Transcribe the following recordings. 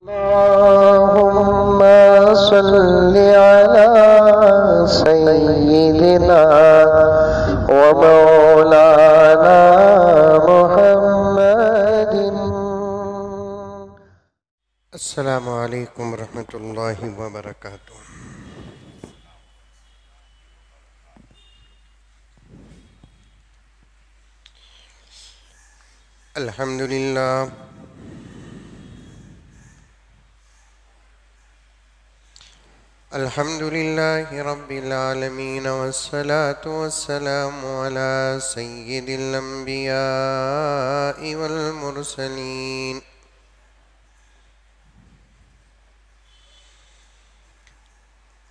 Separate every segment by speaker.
Speaker 1: अल्लाहुम्मा सल्लि अला सय्यिदिना व मौलाना मुहम्मदिन। अस्सलामु अलैकुम रहमतुल्लाहि व बरकातुहू। अल्हम्दुलिल्लाह अल्हम्दुलिल्लाहि रब्बिल आलमीन वस्सलातु वस्सलामु अला सय्यिदिल अंबियाइ वल मुरसलीन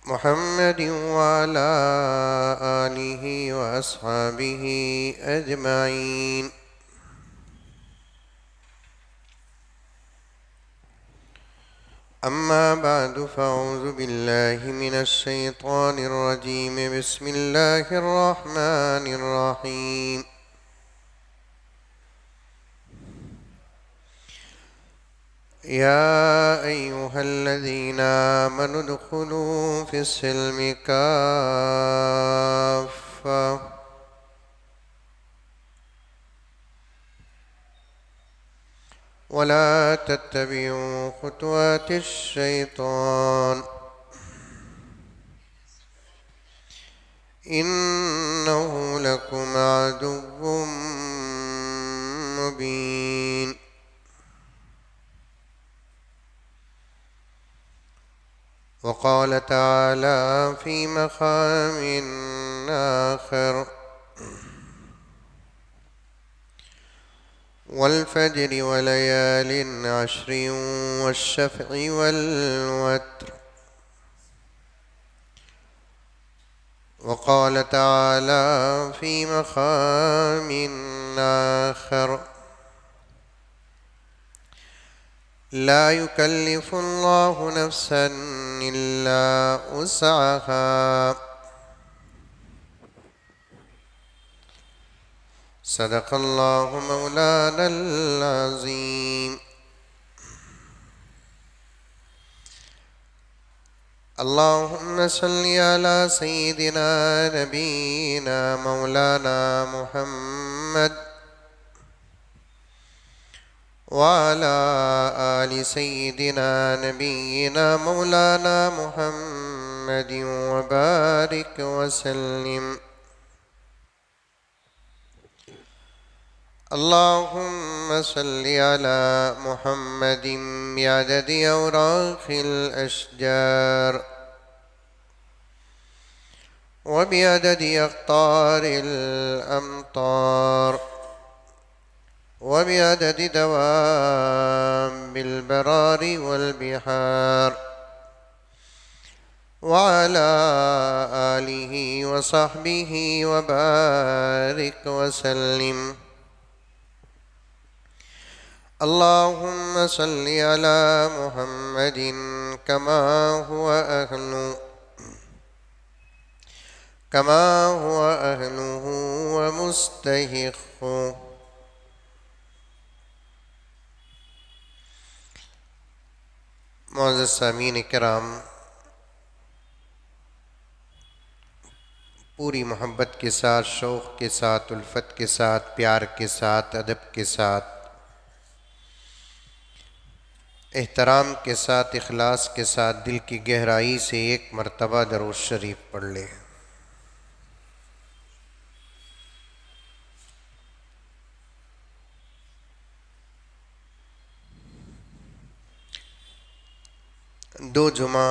Speaker 1: मुहम्मदिन व अला आलिहि व अस्हाबिहि अजमाइन। अम्मा बादु फ़अऊज़ु बिल्लाहि मिनश शैतानिर रजीम। बिस्मिल्लाहिर रहमानिर रहीम। या अय्युहल्लज़ीना आमनु उद्ख़ुलू फ़िस्सिल्मि काफ़्फ़ा वला तत्तबिऊ खुतवातिश शैतान इन्नहु लकुम अदुव्वुम मुबीन। वक़ाल तआला फ़ी मक़ामिन आख़र वल्फ़ज्रि वलयालिन अश्रिन वश्शफ़इ वल्वत्र। वक़ाल तआला फ़ी मक़ामिन आख़र ला युकल्लिफ़ुल्लाहु नफ़्सन इल्ला वुस्अहा सदक़ल्लाहु मौलानल अज़ीम। अल्लाहुम्मा सल्लि अला सय्यिदिना नबीना मौलाना मुहम्मद व अला आलि सय्यिदिना नबीना मौलाना मुहम्मदिन व बारिक व सल्लिम। अल्लाहुम्मा सल्लि अला मुहम्मदिन बिअददि औराक़िल अशजार व बिअददि अक़्तारिल अमतार व बिअददि दवाबिल बरारि वल बिहार व अला आलिहि व सहबिहि व बारिक व सल्लिम। अल्लाहुम्मा सल्लि अला मुहम्मदिन कमा हुवा अहलुहु व मुस्तहिक़्क़ुहु। मुअज़्ज़ज़ सामीन किराम, पूरी मोहब्बत के साथ, शौक़ के साथ, उल्फत के साथ, प्यार के साथ, अदब के साथ, एहतराम के साथ, इखलास के साथ दिल की गहराई से एक मरतबा दरूद शरीफ पढ़ ले। दो जुमा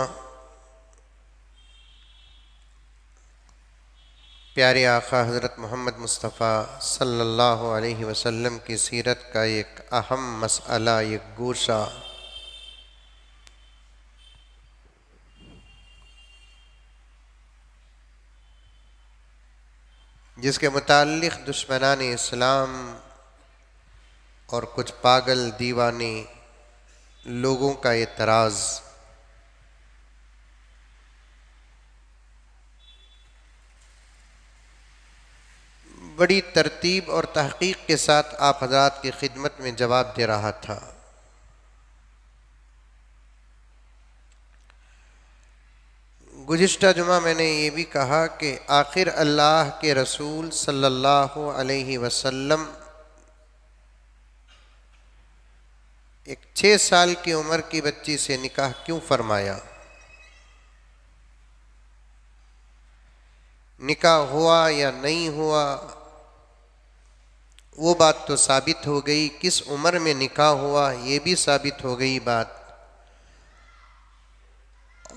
Speaker 1: प्यारे आका हज़रत मोहम्मद मुस्तफ़ा सल्लल्लाहु अलैहि वसल्लम की सीरत का एक अहम मसअला, एक गोशा जिसके मुताल्लिक़ दुश्मनान इस्लाम और कुछ पागल दीवाने लोगों का एतराज़ बड़ी तरतीब और तहक़ीक़ के साथ आप हज़रात की खिदमत में जवाब दे रहा था। गुज़िश्ता जुमा मैंने ये भी कहा कि आखिर अल्लाह के रसूल सल्लल्लाहु अलैहि वसल्लम एक 6 साल की उम्र की बच्ची से निकाह क्यों फरमाया। निकाह हुआ या नहीं हुआ वो बात तो साबित हो गई, किस उम्र में निकाह हुआ ये भी साबित हो गई बात,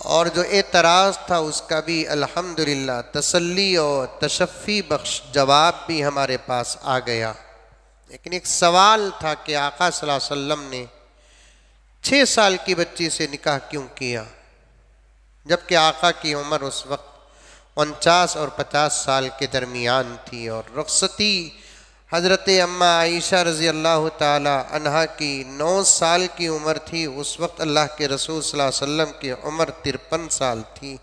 Speaker 1: और जो एतराज़ था उसका भी अल्हम्दुलिल्लाह तसल्ली और तशफ़ी बख्श जवाब भी हमारे पास आ गया। लेकिन एक सवाल था कि आका सल्लल्लाहु अलैहि वसल्लम ने 6 साल की बच्ची से निकाह क्यों किया, जबकि आका की उम्र उस वक्त 49 और 50 साल के दरमियान थी और रुखसती हज़रत अम्मा आयशा रज़ी अल्लाह ताला अन्हा की 9 साल की उम्र थी। उस वक्त अल्लाह के रसूल सल्लल्लाहु अलैहि वसल्लम की उम्र 53 साल थी।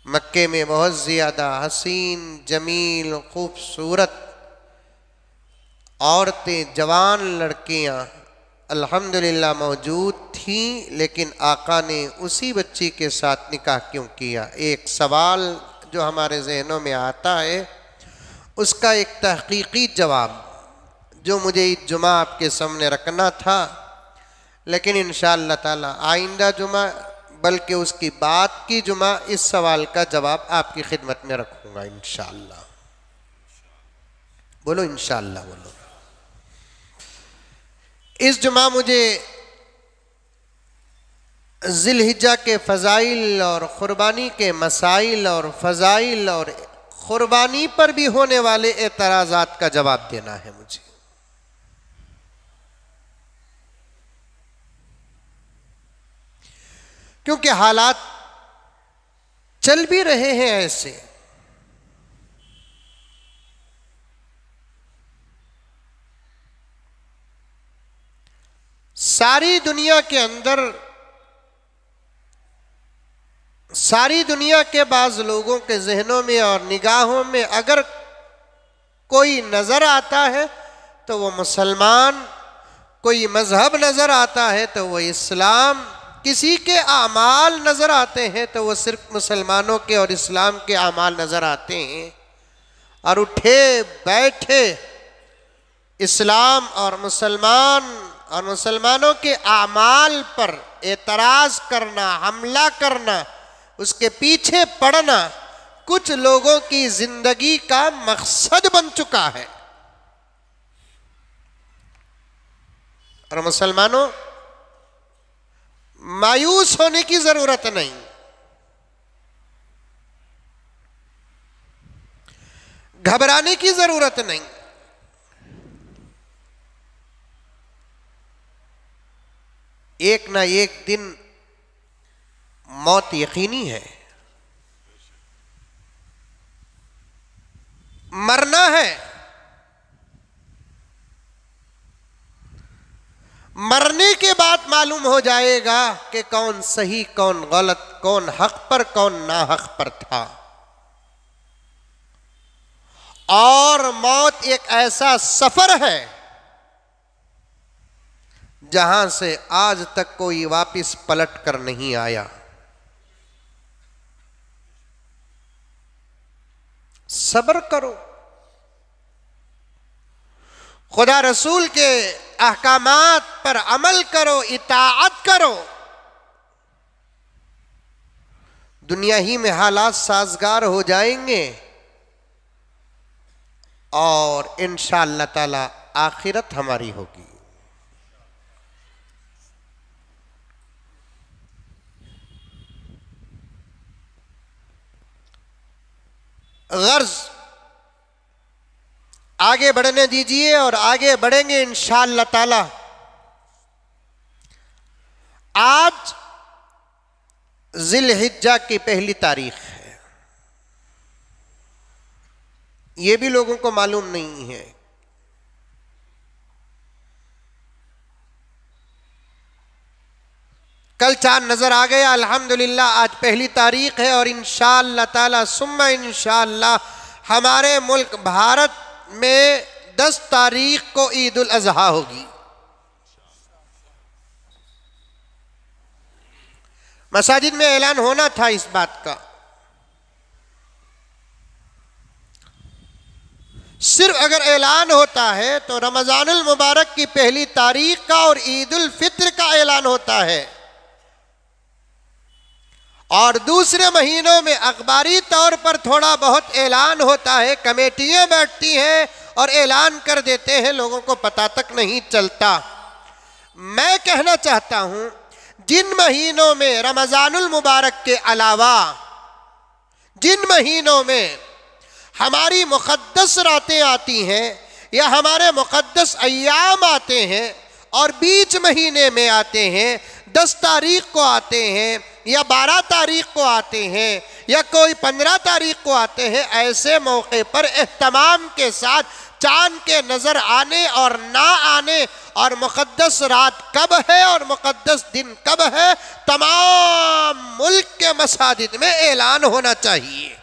Speaker 1: मक्के में बहुत ज़्यादा हसीन जमील खूबसूरत औरतें, जवान लड़कियां अल्हम्दुलिल्लाह मौजूद थीं, लेकिन आका ने उसी बच्ची के साथ निकाह क्यों किया। एक सवाल जो हमारे जहनों में आता है उसका एक तहकीकी जवाब जो मुझे इस जुमा आपके सामने रखना था, लेकिन इंशाअल्लाह ताला आइंदा जुमा बल्कि उसकी बाद की जुमा इस सवाल का जवाब आपकी खिदमत में रखूँगा इंशाअल्लाह। बोलो इंशाअल्लाह बोलो। इस जुमा मुझे ज़िलहिज्जा के फ़ज़ाइल और क़ुरबानी के मसाइल और फ़ज़ाइल और क़ुरबानी पर भी होने वाले एतराज़ात का जवाब देना है मुझे। क्योंकि हालात चल भी रहे हैं ऐसे, सारी दुनिया के अंदर, सारी दुनिया के बाज़ लोगों के जहनों में और निगाहों में अगर कोई नज़र आता है तो वो मुसलमान, कोई मज़हब नज़र आता है तो वो इस्लाम, किसी के आमाल नज़र आते हैं तो वो सिर्फ मुसलमानों के और इस्लाम के आमाल नज़र आते हैं। और उठे बैठे इस्लाम और मुसलमानों के आमाल पर एतराज़ करना, हमला करना, उसके पीछे पड़ना कुछ लोगों की जिंदगी का मकसद बन चुका है। और मुसलमानों, मायूस होने की जरूरत नहीं। घबराने की जरूरत नहीं। एक ना एक दिन मौत यकीनी है, मरना है। मरने के बाद मालूम हो जाएगा कि कौन सही कौन गलत, कौन हक पर कौन नाहक पर था। और मौत एक ऐसा सफर है जहां से आज तक कोई वापस पलट कर नहीं आया। सब्र करो, खुदा रसूल के अहकामात पर अमल करो, इताअत करो। दुनिया ही में हालात साजगार हो जाएंगे और इंशाअल्लाह ताला आखिरत हमारी होगी। गर्ज आगे बढ़ने दीजिए और आगे बढ़ेंगे इंशाअल्लाह ताला। आज ज़िलहिज्जा की पहली तारीख है, ये भी लोगों को मालूम नहीं है। कल चांद नजर आ गया, अल्हम्दुलिल्लाह आज पहली तारीख है और इंशाअल्लाह ताला सुम्मा इंशाअल्लाह हमारे मुल्क भारत में 10 तारीख को ईद उल अज़हा होगी। मसाजिद में ऐलान होना था इस बात का। सिर्फ अगर ऐलान होता है तो रमज़ानुल मुबारक की पहली तारीख का और ईद उल फित्र का ऐलान होता है, और दूसरे महीनों में अखबारी तौर पर थोड़ा बहुत ऐलान होता है, कमेटियां बैठती हैं और ऐलान कर देते हैं, लोगों को पता तक नहीं चलता। मैं कहना चाहता हूं, जिन महीनों में रमज़ानुल मुबारक के अलावा जिन महीनों में हमारी मुक़द्दस रातें आती हैं या हमारे मुक़द्दस अय्याम आते हैं और बीच महीने में आते हैं, 10 तारीख को आते हैं या 12 तारीख को आते हैं या कोई 15 तारीख को आते हैं, ऐसे मौके पर एहतमाम के साथ चाँद के नज़र आने और ना आने और मुक़द्दस रात कब है और मुक़द्दस दिन कब है, तमाम मुल्क के मसाजिद में ऐलान होना चाहिए।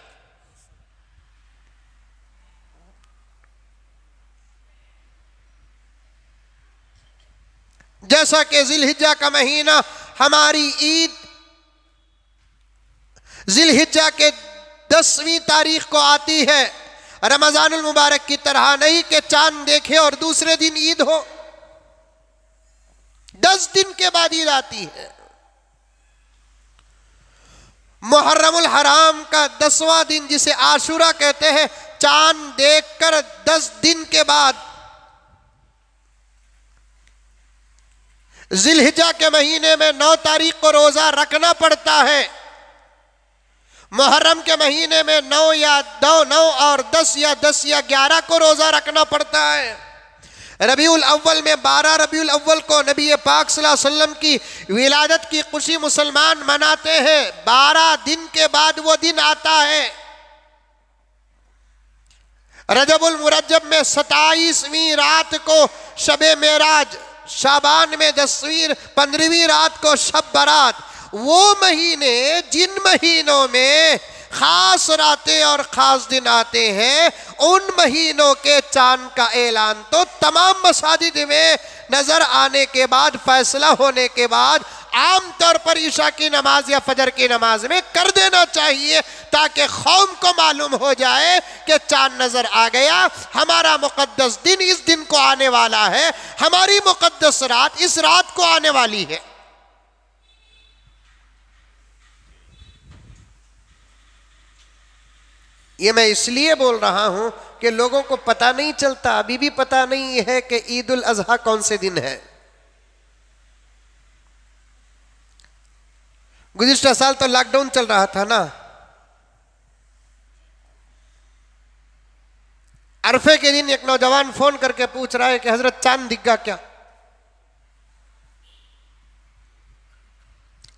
Speaker 1: जैसा कि जिलहिज्जा का महीना हमारी ईद जिलहिज्जा के 10वीं तारीख को आती है, रमज़ानुल मुबारक की तरह नहीं कि चांद देखे और दूसरे दिन ईद हो। 10 दिन के बाद ईद आती है। मुहर्रमुल हराम का 10वां दिन, जिसे आशूरा कहते हैं, चांद देखकर 10 दिन के बाद जिलहिज्जा के महीने में 9 तारीख को रोजा रखना पड़ता है। मुहर्रम के महीने में 9 या 9 और 10 या 10 या 11 को रोजा रखना पड़ता है। रबीउल अव्वल में 12 रबीउल अव्वल को नबी पाक सल्लल्लाहु अलैहि वसल्लम की विलादत की खुशी मुसलमान मनाते हैं। 12 दिन के बाद वो दिन आता है। रजबुल मुरज्जब में 27वीं रात को शबे मेराज, शाबान में 15वीं रात को शब बारात। वो महीने जिन महीनों में खास रातें और खास दिन आते हैं, उन महीनों के चांद का ऐलान तो तमाम मसाजिद में नजर आने के बाद, फैसला होने के बाद, आम तौर पर ईशा की नमाज या फजर की नमाज में कर देना चाहिए, ताकि कौम को मालूम हो जाए कि चांद नजर आ गया, हमारा मुकद्दस दिन इस दिन को आने वाला है, हमारी मुकद्दस रात इस रात को आने वाली है। ये मैं इसलिए बोल रहा हूं कि लोगों को पता नहीं चलता, अभी भी पता नहीं है कि ईद उल अजहा कौन से दिन है। गुज़िश्ता साल तो लॉकडाउन चल रहा था ना, अरफे के दिन एक नौजवान फोन करके पूछ रहा है कि हजरत चांद दिखा क्या।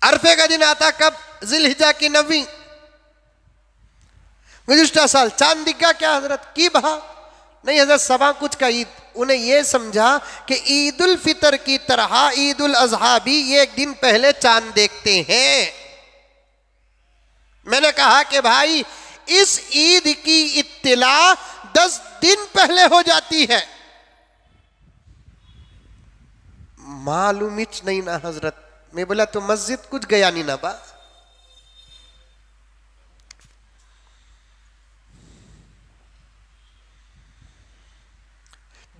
Speaker 1: अरफे का दिन आता कब? जिलहिज्जा की 9वीं। गुज़िश्ता साल चांद दिखा क्या हजरत? की बहा नहीं हजरत, सवा कुछ का ईद। उन्हें यह समझा कि ईद उल फितर की तरह ईद उल अजहा भी ये एक दिन पहले चांद देखते हैं। मैंने कहा कि भाई, इस ईद की इत्तिला 10 दिन पहले हो जाती है। मालूम ही नहीं ना हजरत। मैं बोला तो मस्जिद कुछ गया नहीं ना बा।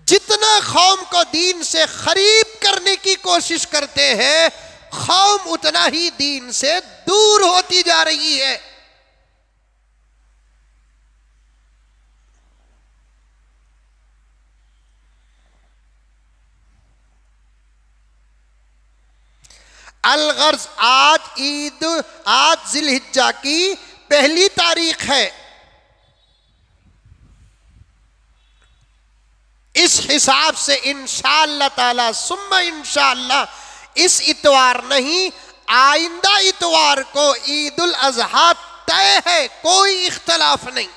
Speaker 1: जितना कौम को दीन से करीब करने की कोशिश करते हैं, कौम उतना ही दीन से दूर होती जा रही है। अलगर्ज आज जिलहिज्जा की पहली तारीख है। इस हिसाब से इंशाअल्लाह ताला सुम्मा इंशाअल्लाह इस इतवार नहीं, आइंदा इतवार को ईद उल अजहा तय है, कोई इख्तलाफ नहीं।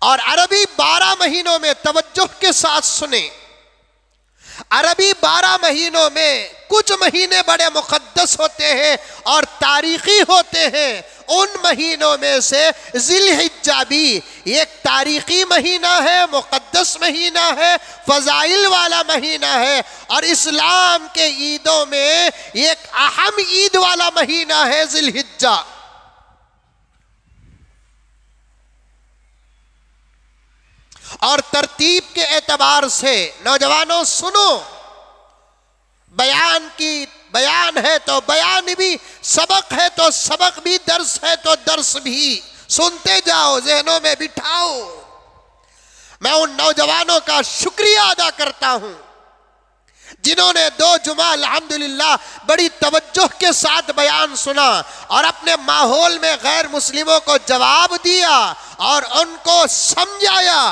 Speaker 1: और अरबी 12 महीनों में तवज्जो के साथ सुने, अरबी 12 महीनों में कुछ महीने बड़े मुक़द्दस होते हैं और तारीख़ी होते हैं। उन महीनों में से ज़िलहिज्जा भी एक तारीख़ी महीना है, मुक़द्दस महीना है, फ़ज़ाइल वाला महीना है। और इस्लाम के ईदों में एक अहम ईद वाला महीना है ज़िलहिज्जा। और तरतीब के एतबार से नौजवानों सुनो, बयान है तो बयान भी, सबक है तो सबक भी, दर्स है तो दर्स भी, सुनते जाओ, ज़हनों में बिठाओ। मैं उन नौजवानों का शुक्रिया अदा करता हूं जिन्होंने 2 जुमा अल्हम्दुलिल्लाह बड़ी तवज्जो के साथ बयान सुना और अपने माहौल में गैर मुस्लिमों को जवाब दिया और उनको समझाया।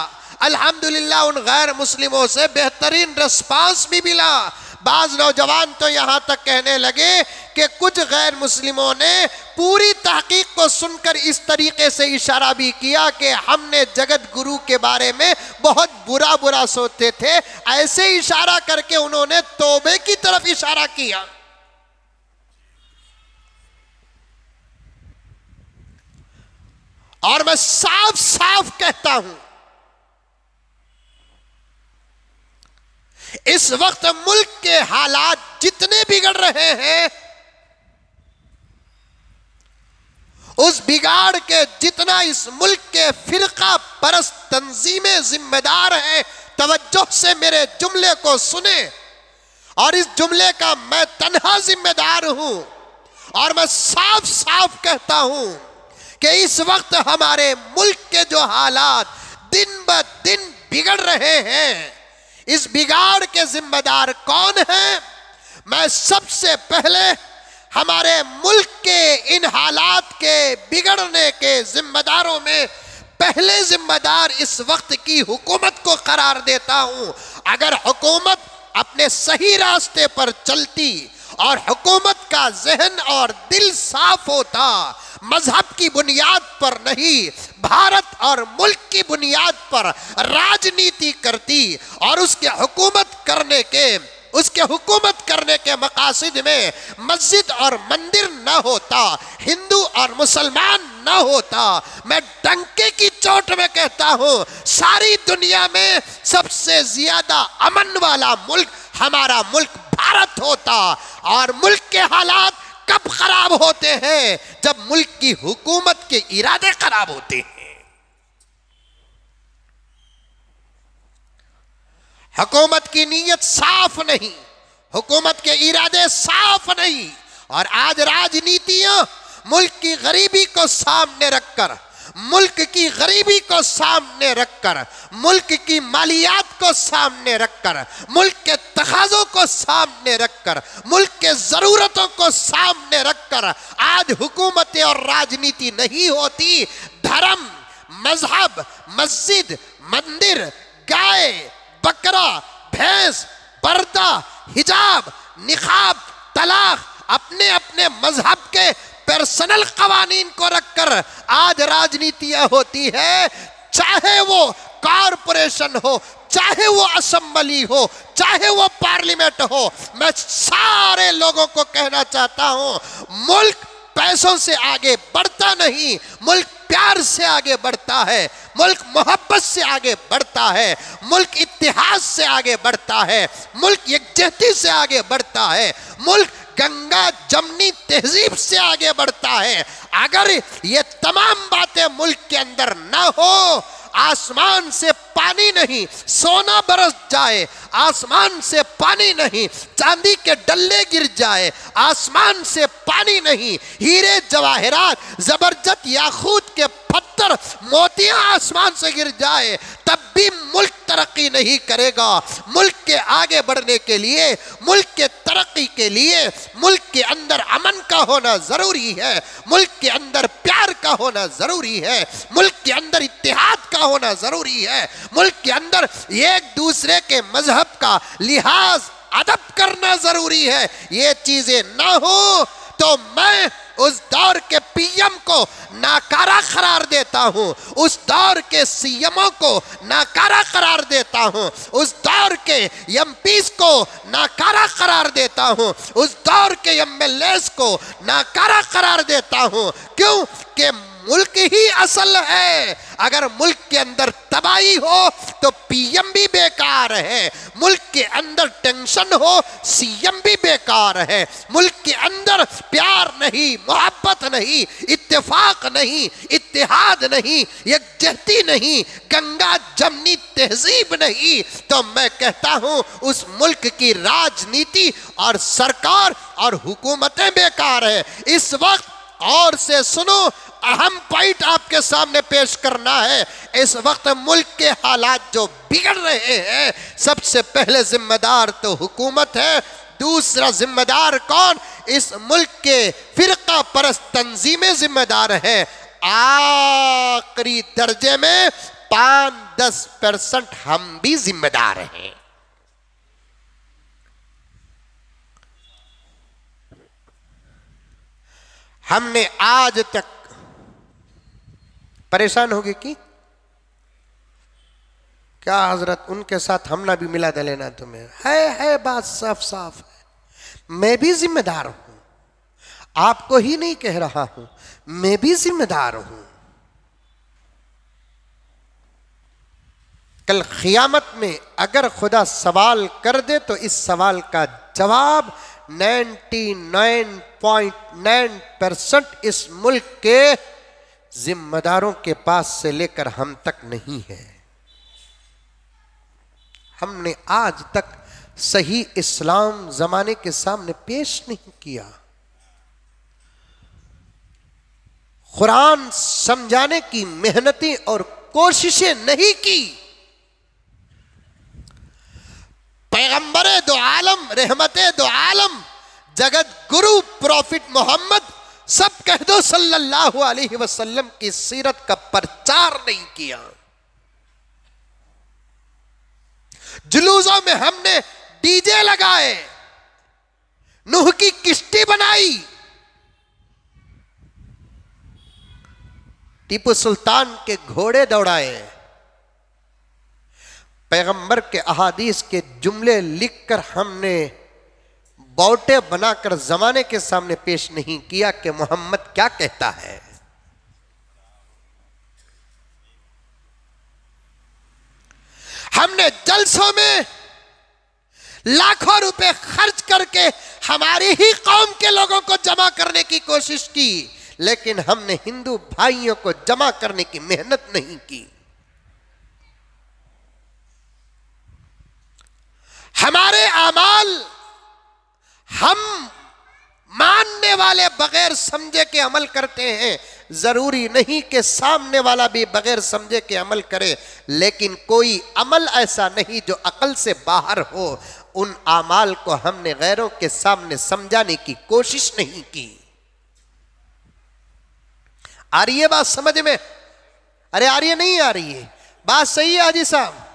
Speaker 1: अल्हम्दुलिल्लाह उन गैर मुस्लिमों से बेहतरीन रिस्पांस भी मिला। बाज़ नौजवान तो यहाँ तक कहने लगे कि कुछ गैर मुस्लिमों ने पूरी तहकीक को सुनकर इस तरीके से इशारा भी किया कि हमने जगत गुरु के बारे में बहुत बुरा बुरा सोचते थे। ऐसे इशारा करके उन्होंने तौबे की तरफ इशारा किया। और मैं साफ साफ कहता हूं, इस वक्त मुल्क के हालात जितने बिगड़ रहे हैं, उस बिगाड़ के जितना इस मुल्क के फिरका परस्त तंजीमें जिम्मेदार हैं। तवज्जो से मेरे जुमले को सुने और इस जुमले का मैं तन्हा जिम्मेदार हूं। और मैं साफ साफ कहता हूं कि इस वक्त हमारे मुल्क के जो हालात दिन ब दिन बिगड़ रहे हैं, इस बिगाड़ के जिम्मेदार कौन हैं? मैं सबसे पहले हमारे मुल्क के इन हालात के बिगड़ने के जिम्मेदारों में पहले जिम्मेदार इस वक्त की हुकूमत को करार देता हूं। अगर हुकूमत अपने सही रास्ते पर चलती और हुकूमत का जहन और दिल साफ होता, मजहब की बुनियाद पर नहीं, भारत और मुल्क की बुनियाद पर राजनीति करती और उसके हुकूमत करने के मकासद में मस्जिद और मंदिर न होता, हिंदू और मुसलमान न होता, मैं डंके की चोट में कहता हूं सारी दुनिया में सबसे ज्यादा अमन वाला मुल्क हमारा मुल्क भारत होता। और मुल्क के हालात कब खराब होते हैं? जब मुल्क की हुकूमत के इरादे खराब होते हैं। हुकूमत की नीयत साफ नहीं, हुकूमत के इरादे साफ नहीं, और आज राजनीतियां मुल्क की गरीबी को सामने रखकर, मुल्क की गरीबी को सामने रखकर, मुल्क की मालियात को सामने रखकर, मुल्क के तकाज़ों को सामने रखकर, मुल्क के ज़रूरतों को सामने रखकर आज हुकूमतें और राजनीति नहीं होती। धर्म, मजहब, मस्जिद, मंदिर, गाय, बकरा, भैंस, पर्दा, हिजाब, निकाब, तलाक, अपने अपने मजहब के पर्सनल कवानीन को रखकर आज राजनीतियां होती है। चाहे वो कॉरपोरेशन हो, चाहे वो असेंबली हो, चाहे वो पार्लियामेंट हो, मैं सारे लोगों को कहना चाहता हूं, मुल्क पैसों से आगे बढ़ता नहीं, मुल्क प्यार से आगे बढ़ता है, मुल्क मोहब्बत से आगे बढ़ता है, मुल्क इत्तेहाद से आगे बढ़ता है, मुल्क यकजहती से आगे बढ़ता है, मुल्क गंगा जमनी तहजीब से आगे बढ़ता है। अगर ये तमाम बातें मुल्क के अंदर ना हो, आसमान से पानी नहीं, सोना बरस जाए, आसमान से पानी नहीं, चांदी के डल्ले गिर जाए, आसमान से पानी नहीं, हीरे जवाहरात, जबरदस्त याकूत के पत्थर, मोतियां आसमान से गिर जाए, तब भी मुल्क तरक्की नहीं करेगा। मुल्क के आगे बढ़ने के लिए, मुल्क के तरक्की के लिए, मुल्क के अंदर अमन का होना जरूरी है, मुल्क के अंदर प्यार का होना जरूरी है, मुल्क के अंदर इत्तेहाद का होना जरूरी है, मुल्क के अंदर एक दूसरे के मजहब का लिहाज अदब करना जरूरी है। ये चीजें ना हो तो मैं उस दौर के पीएम को नाकारा करार देता हूं, उस दौर के सीएमओ को नाकारा करार देता हूं, उस दौर के एमपीस को नाकारा करार देता हूं, उस दौर के एमएलएस को नाकारा करार देता हूं। क्यों? कि मुल्क ही असल है। अगर मुल्क के अंदर तबाही हो तो पीएम भी बेकार है, मुल्क के अंदर टेंशन हो सीएम भी बेकार है, मुल्क के अंदर प्यार नहीं, मोहब्बत नहीं, इत्तेफाक नहीं, इत्तेहाद नहीं, यकजहती नहीं, गंगा जमनी तहजीब नहीं, तो मैं कहता हूं उस मुल्क की राजनीति और सरकार और हुकूमतें बेकार है। इस वक्त और से सुनो, अहम पॉइंट आपके सामने पेश करना है। इस वक्त मुल्क के हालात जो बिगड़ रहे हैं, सबसे पहले जिम्मेदार तो हुकूमत है, दूसरा जिम्मेदार कौन? इस मुल्क के फिरका परस्त तंजीमें जिम्मेदार हैं। आखिरी दर्जे में 5-10% हम भी जिम्मेदार हैं। हमने आज तक परेशान होगी कि क्या हजरत उनके साथ हमला भी मिला दे लेना तुम्हें है बात साफ साफ है। मैं भी जिम्मेदार हूं, आपको ही नहीं कह रहा हूं, मैं भी जिम्मेदार हूं। कल क़ियामत में अगर खुदा सवाल कर दे तो इस सवाल का जवाब 99.9% इस मुल्क के जिम्मेदारों के पास से लेकर हम तक नहीं है। हमने आज तक सही इस्लाम जमाने के सामने पेश नहीं किया, कुरान समझाने की मेहनतें और कोशिशें नहीं की। पैगंबरे दो आलम, रहमते दो आलम, जगत गुरु प्रॉफिट मोहम्मद, सब कह दो सल्लल्लाहु अलैहि वसल्लम की सीरत का प्रचार नहीं किया। जुलूसों में हमने डीजे लगाए, नूह की किश्ती बनाई, टीपू सुल्तान के घोड़े दौड़ाए, पैगंबर के अहादीस के जुमले लिखकर हमने बौटे बनाकर जमाने के सामने पेश नहीं किया कि मोहम्मद क्या कहता है। हमने जलसों में लाखों रुपए खर्च करके हमारी ही कौम के लोगों को जमा करने की कोशिश की, लेकिन हमने हिंदू भाइयों को जमा करने की मेहनत नहीं की। हमारे आमाल हम मानने वाले बगैर समझे के अमल करते हैं। जरूरी नहीं कि सामने वाला भी बगैर समझे के अमल करे, लेकिन कोई अमल ऐसा नहीं जो अकल से बाहर हो। उन आमाल को हमने गैरों के सामने समझाने की कोशिश नहीं की। आ रही है बात समझ में? अरे आ रही है, नहीं आ रही है? बात सही है हाजी साहब?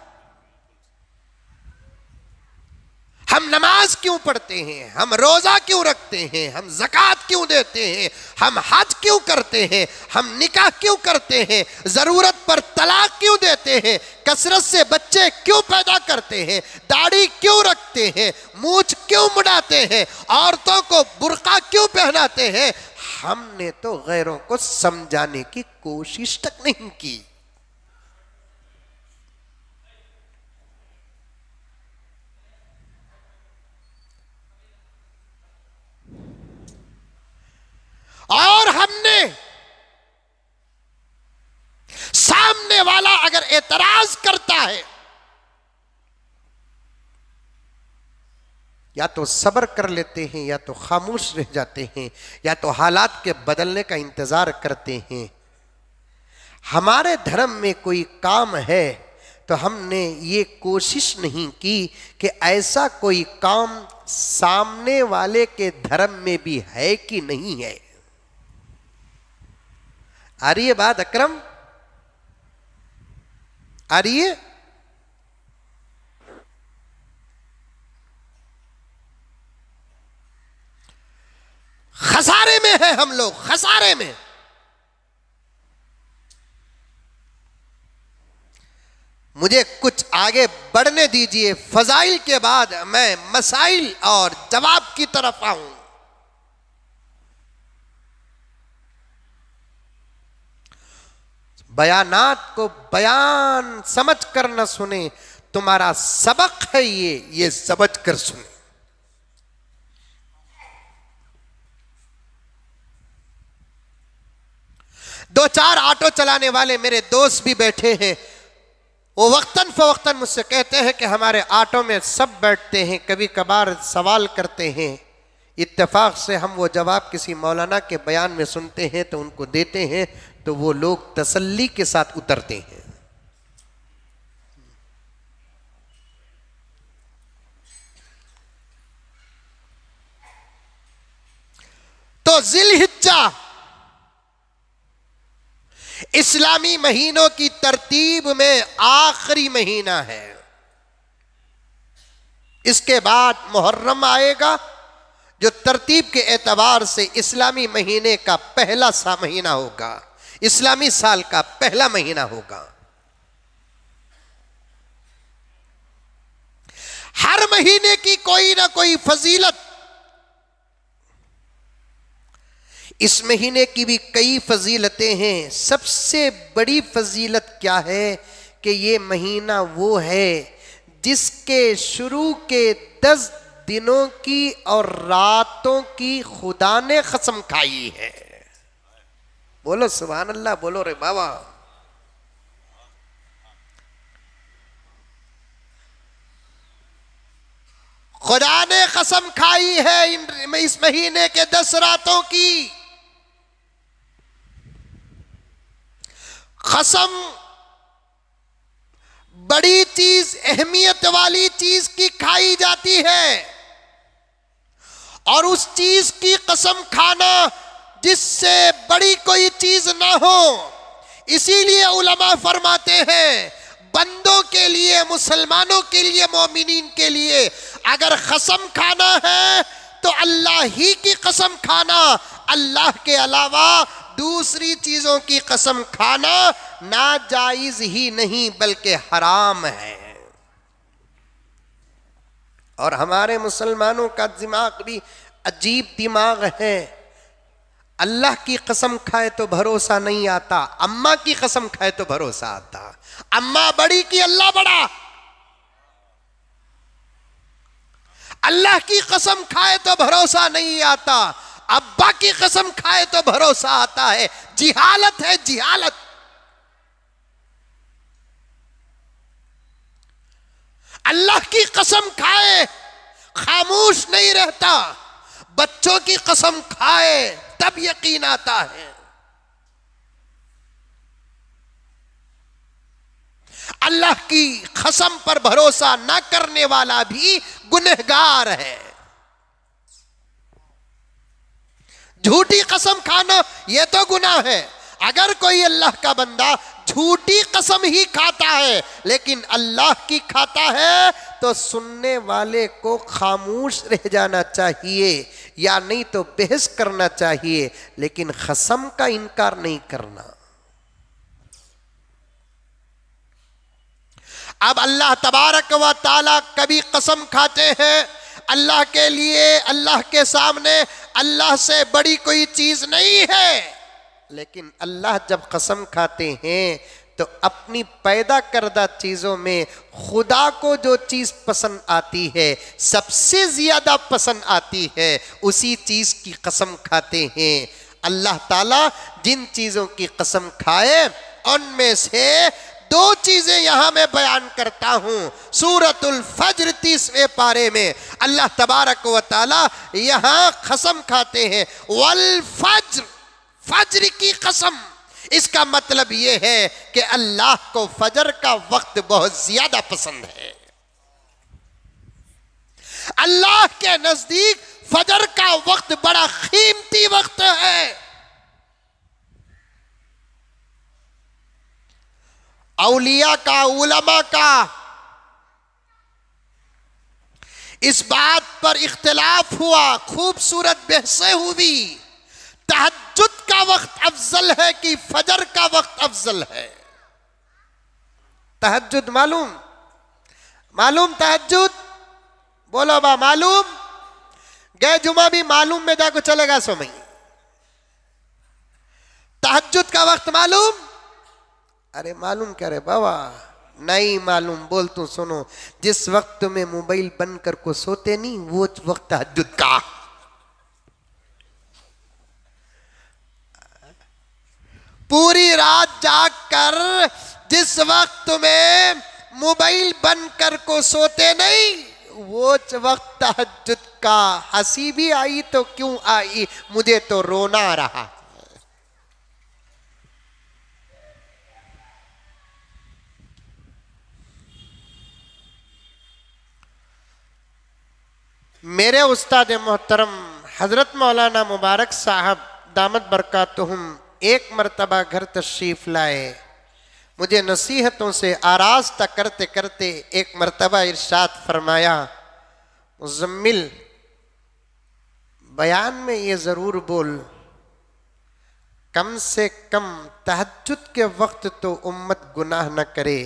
Speaker 1: हम नमाज क्यों पढ़ते हैं, हम रोजा क्यों रखते हैं, हम ज़कात क्यों देते हैं, हम हज क्यों करते हैं, हम निकाह क्यों करते हैं, जरूरत पर तलाक क्यों देते हैं, कसरत से बच्चे क्यों पैदा करते हैं, दाढ़ी क्यों रखते हैं, मूंछ क्यों मुड़ाते हैं, औरतों को बुर्का क्यों पहनाते हैं? हमने तो गैरों को समझाने की कोशिश तक नहीं की। और हमने सामने वाला अगर एतराज करता है, या तो सब्र कर लेते हैं, या तो खामोश रह जाते हैं, या तो हालात के बदलने का इंतजार करते हैं। हमारे धर्म में कोई काम है तो हमने ये कोशिश नहीं की कि ऐसा कोई काम सामने वाले के धर्म में भी है कि नहीं है। आ रही है बात अकरम? आ रही है? खसारे में हैं हम लोग, खसारे में। मुझे कुछ आगे बढ़ने दीजिए, फजाइल के बाद मैं मसाइल और जवाब की तरफ आऊं। बयानात को बयान समझ कर न सुने, तुम्हारा सबक है ये समझ कर सुने। दो चार ऑटो चलाने वाले मेरे दोस्त भी बैठे हैं, वो वक्तन फवक्तन मुझसे कहते हैं कि हमारे ऑटो में सब बैठते हैं, कभी कभार सवाल करते हैं, इत्तेफाक से हम वो जवाब किसी मौलाना के बयान में सुनते हैं तो उनको देते हैं, तो वो लोग तसल्ली के साथ उतरते हैं। तो जिलहिज्जा इस्लामी महीनों की तरतीब में आखिरी महीना है। इसके बाद मुहर्रम आएगा, जो तरतीब के एतबार से इस्लामी महीने का पहला महीना होगा, इस्लामी साल का पहला महीना होगा। हर महीने की कोई ना कोई फजीलत, इस महीने की भी कई फजीलतें हैं। सबसे बड़ी फजीलत क्या है कि ये महीना वो है जिसके शुरू के 10 दिनों की और रातों की खुदा ने कसम खाई है। बोलो सुभान अल्लाह, बोलो रे बाबा। खुदा ने कसम खाई है इस महीने के 10 रातों की। कसम बड़ी चीज, अहमियत वाली चीज की खाई जाती है, और उस चीज की कसम खाना जिससे बड़ी कोई चीज ना हो। इसीलिए उलमा फरमाते हैं, बंदों के लिए, मुसलमानों के लिए, मोमिनीन के लिए अगर कसम खाना है तो अल्लाह ही की कसम खाना, अल्लाह के अलावा दूसरी चीजों की कसम खाना नाजायज ही नहीं बल्कि हराम है। और हमारे मुसलमानों का दिमाग भी अजीब दिमाग है। अल्लाह की कसम खाए तो भरोसा नहीं आता, अम्मा की कसम खाए तो भरोसा आता। अम्मा बड़ी की अल्लाह बड़ा। अल्लाह की कसम खाए तो भरोसा नहीं आता, अब्बा की कसम खाए तो भरोसा आता है। जिहालत है, जिहालत। अल्लाह की कसम खाए खामोश नहीं रहता, बच्चों की कसम खाए तब यकीन आता है। अल्लाह की कसम पर भरोसा न करने वाला भी गुनहगार है। झूठी कसम खाना यह तो गुनाह है। अगर कोई अल्लाह का बंदा झूठी कसम ही खाता है लेकिन अल्लाह की खाता है तो सुनने वाले को खामोश रह जाना चाहिए, या नहीं तो बहस करना चाहिए, लेकिन कसम का इनकार नहीं करना। अब अल्लाह तबारक व ताला कभी कसम खाते हैं अल्लाह के लिए, अल्लाह के सामने अल्लाह से बड़ी कोई चीज नहीं है, लेकिन अल्लाह जब कसम खाते हैं तो अपनी पैदा करदा चीजों में खुदा को जो चीज पसंद आती है, सबसे ज्यादा पसंद आती है, उसी चीज की कसम खाते हैं। अल्लाह ताला जिन चीजों की कसम खाए उनमें से 2 चीजें यहां मैं बयान करता हूं। सूरतुल फज्र 30वें पारे में अल्लाह तबारक व ताला यहां कसम खाते हैं, वल फज्र, फज्र की कसम। इसका मतलब यह है कि अल्लाह को फजर का वक्त बहुत ज्यादा पसंद है। अल्लाह के नजदीक फजर का वक्त बड़ा कीमती वक्त है। औलिया का, उलमा का इस बात पर इख्तिलाफ हुआ, खूबसूरत बहसें हुई, का वक्त अफजल है कि फजर का वक्त अफजल है? तहज्जुद मालूम? मालूम तहज्जुद? बोलो बा मालूम? गए जुमा भी मालूम में जाको चलेगा सो मई। तहज्जुद का वक्त मालूम? अरे मालूम क्या रे बाबा, नहीं मालूम। बोल तू सुनो, जिस वक्त में मोबाइल बंद कर को सोते नहीं वो वक्त तहज्जुद का। पूरी रात जाग कर जिस वक्त में मोबाइल बंद कर को सोते नहीं वो वक्त तहज्जुद का। हंसी भी आई तो क्यों आई, मुझे तो रोना आ रहा। मेरे उस्ताद मोहतरम हजरत मौलाना मुबारक साहब दामत बरकातुहुम एक मरतबा घर तशरीफ लाए। मुझे नसीहतों से आरास्ता करते करते एक मरतबा इरशाद फरमाया, मुज़म्मिल बयान में ये ज़रूर बोल, कम से कम तहज्जुद के वक्त तो उम्मत गुनाह न करे,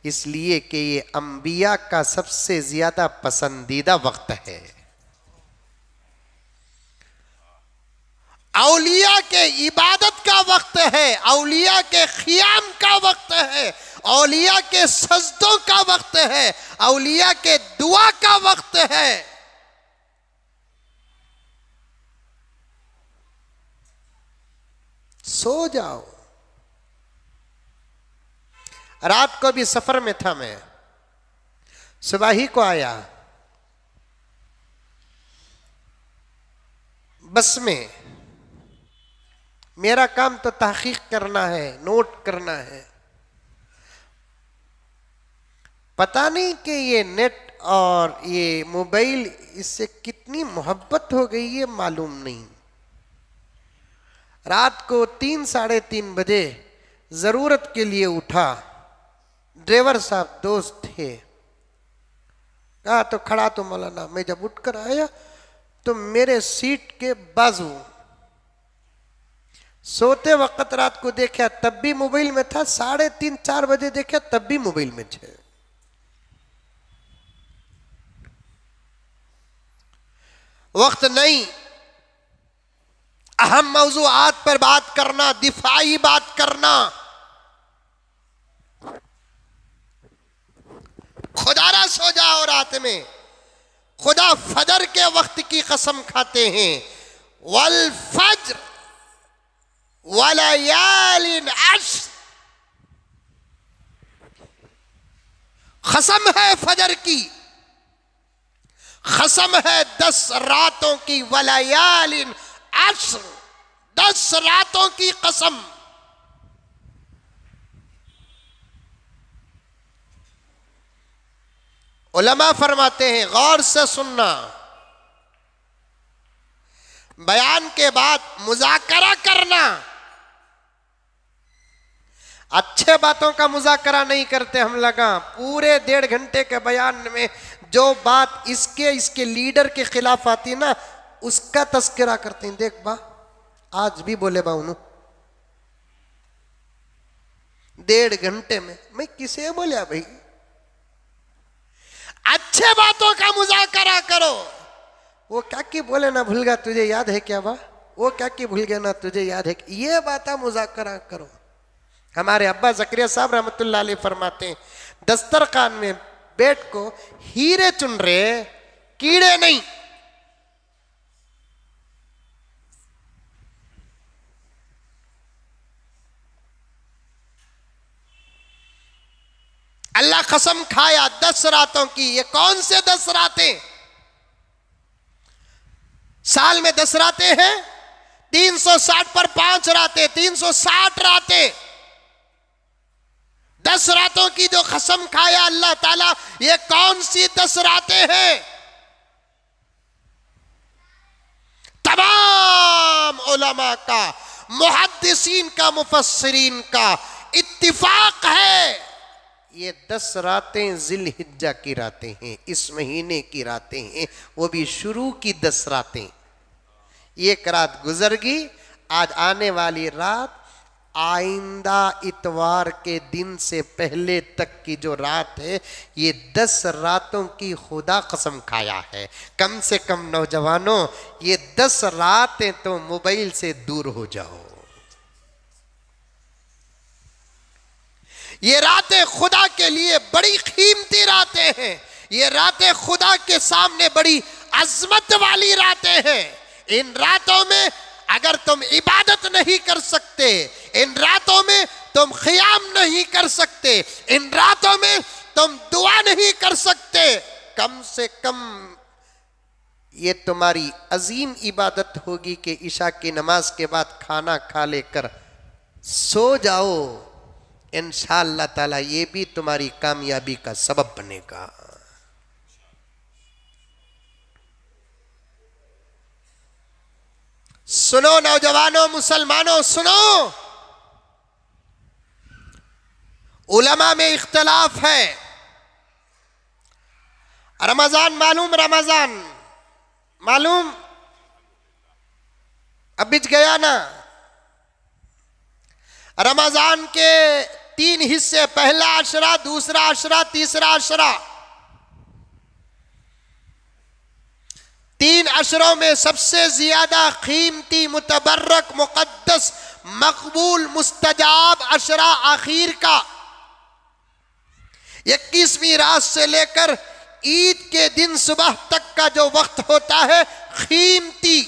Speaker 1: इसलिए कि ये अंबिया का सबसे ज़्यादा पसंदीदा वक्त है। औलिया के इबादत का वक्त है, औलिया के ख़ियाम का वक्त है, औलिया के सजदों का वक्त है, औलिया के दुआ का वक्त है। सो जाओ। रात को भी सफर में था मैं, सुबह ही को आया बस में। मेरा काम तो तहकीक करना है, नोट करना है। पता नहीं कि ये नेट और ये मोबाइल इससे कितनी मोहब्बत हो गई है मालूम नहीं। रात को 3 साढ़े 3 बजे ज़रूरत के लिए उठा। ड्राइवर साहब दोस्त थे, कहा तो खड़ा तो मौलाना। मैं जब उठकर आया तो मेरे सीट के बाजू, सोते वक्त रात को देखा तब भी मोबाइल में था, 3:30 4 बजे देखा तब भी मोबाइल में थे। वक्त नहीं अहम मौज़ूआत पर बात करना, दिफाई बात करना। खुदारा सो जाओ रात में। खुदा फजर के वक्त की कसम खाते हैं, वल फज्र वलयालिन अश्र। कसम है फजर की, कसम है 10 रातों की, वलयालिन अश्र, 10 रातों की कसम। उलमा फरमाते हैं, गौर से सुनना, बयान के बाद मुज़ाकरा करना। अच्छे बातों का मुज़ाकरा नहीं करते हम लगा। पूरे 1.5 घंटे के बयान में जो बात इसके लीडर के खिलाफ आती ना, उसका तस्करा करते हैं। देख बा आज भी बोले बा उन्होंने 1.5 घंटे में। मैं किसे बोलिया भाई? अच्छे बातों का मुज़ाकरा करो। वो क्या की बोले ना भूल गया तुझे याद है क्या बा? वो क्या की भूल गया ना तुझे याद है? ये बात मुज़ाकरा करो। हमारे अब्बा ज़करिया साहब रहमतुल्लाह अलैह फरमाते हैं, दस्तरखान में बैठ को हीरे चुन रहे, कीड़े नहीं। अल्लाह कसम खाया 10 रातों की। ये कौन से 10 रातें? साल में 10 रातें हैं, 360 पर 5 रातें, 360 रातें। 10 रातों की जो कसम खाया अल्लाह ताला, ये कौन सी 10 रातें हैं? तमाम उलमा का, मुहद्दिसीन का, मुफस्सिरीन का इत्तिफाक है, ये 10 रातें ज़िलहिज्जा की रातें हैं, इस महीने की रातें हैं। वो भी शुरू की 10 रातें। एक रात गुजर गई, आज आने वाली रात आइंदा इतवार के दिन से पहले तक की जो रात है, ये 10 रातों की खुदा कसम खाया है। कम से कम नौजवानों, ये 10 रातें तो मोबाइल से दूर हो जाओ। ये रातें खुदा के लिए बड़ी कीमती रातें हैं। ये रातें खुदा के सामने बड़ी अजमत वाली रातें हैं। इन रातों में अगर तुम इबादत नहीं कर सकते, इन रातों में तुम क़ियाम नहीं कर सकते, इन रातों में तुम दुआ नहीं कर सकते, कम से कम ये तुम्हारी अजीम इबादत होगी कि इशा की नमाज के बाद खाना खा लेकर सो जाओ। इंशाअल्लाह ताला ये भी तुम्हारी कामयाबी का सबब बनेगा। सुनो नौजवानों, मुसलमानों सुनो, उलमा में इख्तलाफ है। रमजान मालूम, रमजान मालूम, अब बीच गया ना। रमजान के 3 हिस्से, पहला अशरा, दूसरा अशरा, तीसरा अशरा। 3 अशरों में सबसे ज्यादा कीमती, मुतबर्रक, मुकद्दस, मकबूल, मुस्तजाब अशरा आखिर का 21वीं रात से लेकर ईद के दिन सुबह तक का जो वक्त होता है, कीमती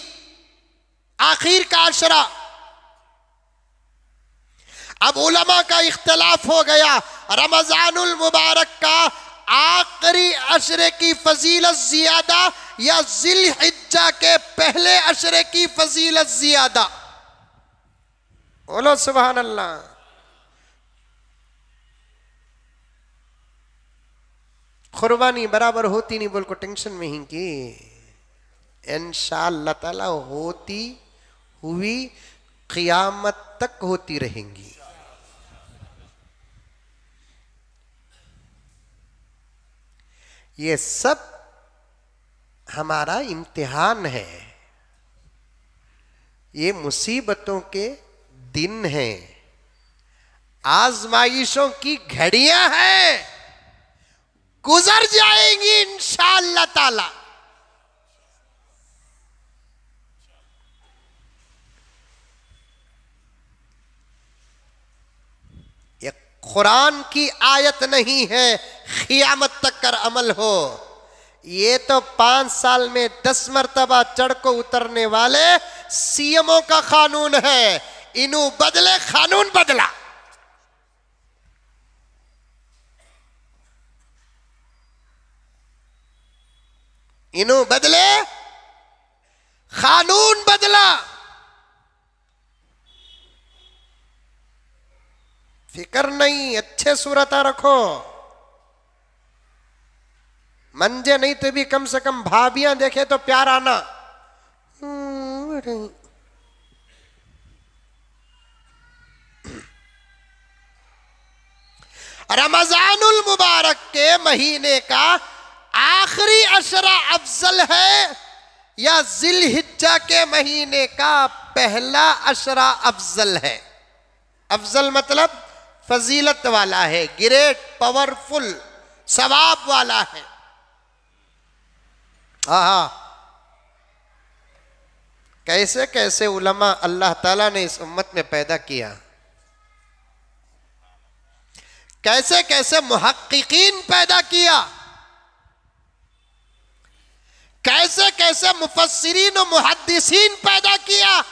Speaker 1: आखिर का अशरा। अब उलमा का इख्तलाफ हो गया, रमजानुल मुबारक का आखिरी अशरे की फजीलत ज्यादा या जिलहिज्जा के पहले अशरे की फजीलत ज्यादा। बोलो सुभान अल्लाह। कुर्बानी बराबर होती नहीं, बोल को टेंशन में ही की। इंशाअल्लाह ताला होती हुई क़ियामत तक होती रहेंगी। ये सब हमारा इम्तिहान है, ये मुसीबतों के दिन हैं, आजमाइशों की घड़ियां हैं, गुजर जाएंगी इंशाअल्लाह ताला। ये कुरान की आयत नहीं है क़ियामत तक कर अमल हो। ये तो 5 साल में 10 मरतबा चढ़ को उतरने वाले सीएमओ का कानून है। इनू बदले कानून बदला। इनू बदले कानून बदला। फिक्र नहीं, अच्छे सूरता रखो। मंजे नहीं तो भी कम से कम भाभियां देखे तो प्यार आना। रमजानुल मुबारक के महीने का आखिरी अशरा अफजल है या जिलहिज्जा के महीने का पहला अशरा अफजल है? अफजल मतलब फजीलत वाला है, ग्रेट, पावरफुल, सवाब वाला है। हाँ, कैसे कैसे उलमा अल्लाह ताला ने इस उम्मत में पैदा किया, कैसे कैसे मुहक्किकीन पैदा किया, कैसे कैसे मुफस्सिरीन और मुहद्दिसीन पैदा किया।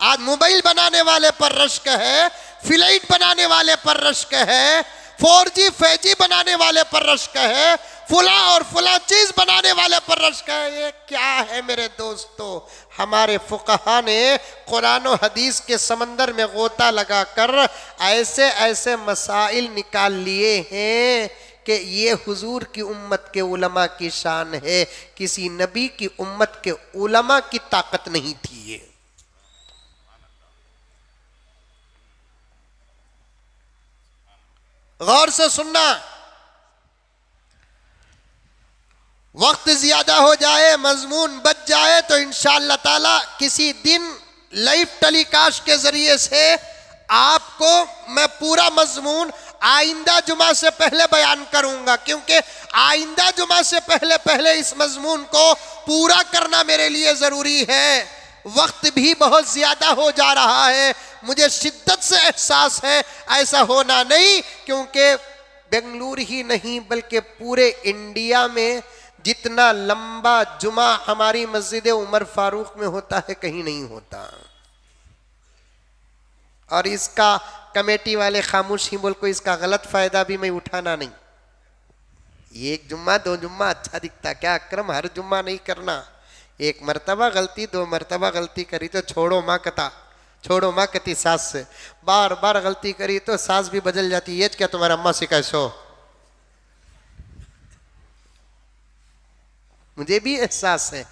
Speaker 1: आज मोबाइल बनाने वाले पर रश्क है, फ्लाइट बनाने वाले पर रश्क है, 4G 5G बनाने वाले पर रश्क है, फुला और फुला चीज बनाने वाले पर रश्क है। ये क्या है मेरे दोस्तों? हमारे फुक़हा ने कुरान और हदीस के समंदर में गोता लगाकर ऐसे ऐसे मसाइल निकाल लिए हैं कि ये हुजूर की उम्मत के उलमा की शान है, किसी नबी की उम्मत के उलमा की ताकत नहीं थी। ये गौर से सुनना। वक्त ज्यादा हो जाए, मजमून बच जाए तो इंशाअल्लाह ताला किसी दिन लाइव टेलीकास्ट के जरिए से आपको मैं पूरा मजमून आइंदा जुमा से पहले बयान करूंगा, क्योंकि आइंदा जुमा से पहले पहले इस मजमून को पूरा करना मेरे लिए जरूरी है। वक्त भी बहुत ज्यादा हो जा रहा है, मुझे शिद्दत से एहसास है ऐसा होना नहीं, क्योंकि बेंगलुरु ही नहीं बल्कि पूरे इंडिया में जितना लंबा जुमा हमारी मस्जिद उमर फारूक में होता है कहीं नहीं होता। और इसका कमेटी वाले खामोश ही बोल को इसका गलत फायदा भी मैं उठाना नहीं। एक जुम्मा दो जुम्मा अच्छा दिखता, क्या अक्रम हर जुम्मा नहीं करना। एक मर्तबा गलती दो मर्तबा गलती करी तो छोड़ो माँ कता, छोड़ो माँ कती सास से। बार बार गलती करी तो सास भी बदल जाती। ये क्या तुम्हारा अम्मा से कैसो, मुझे भी एहसास है।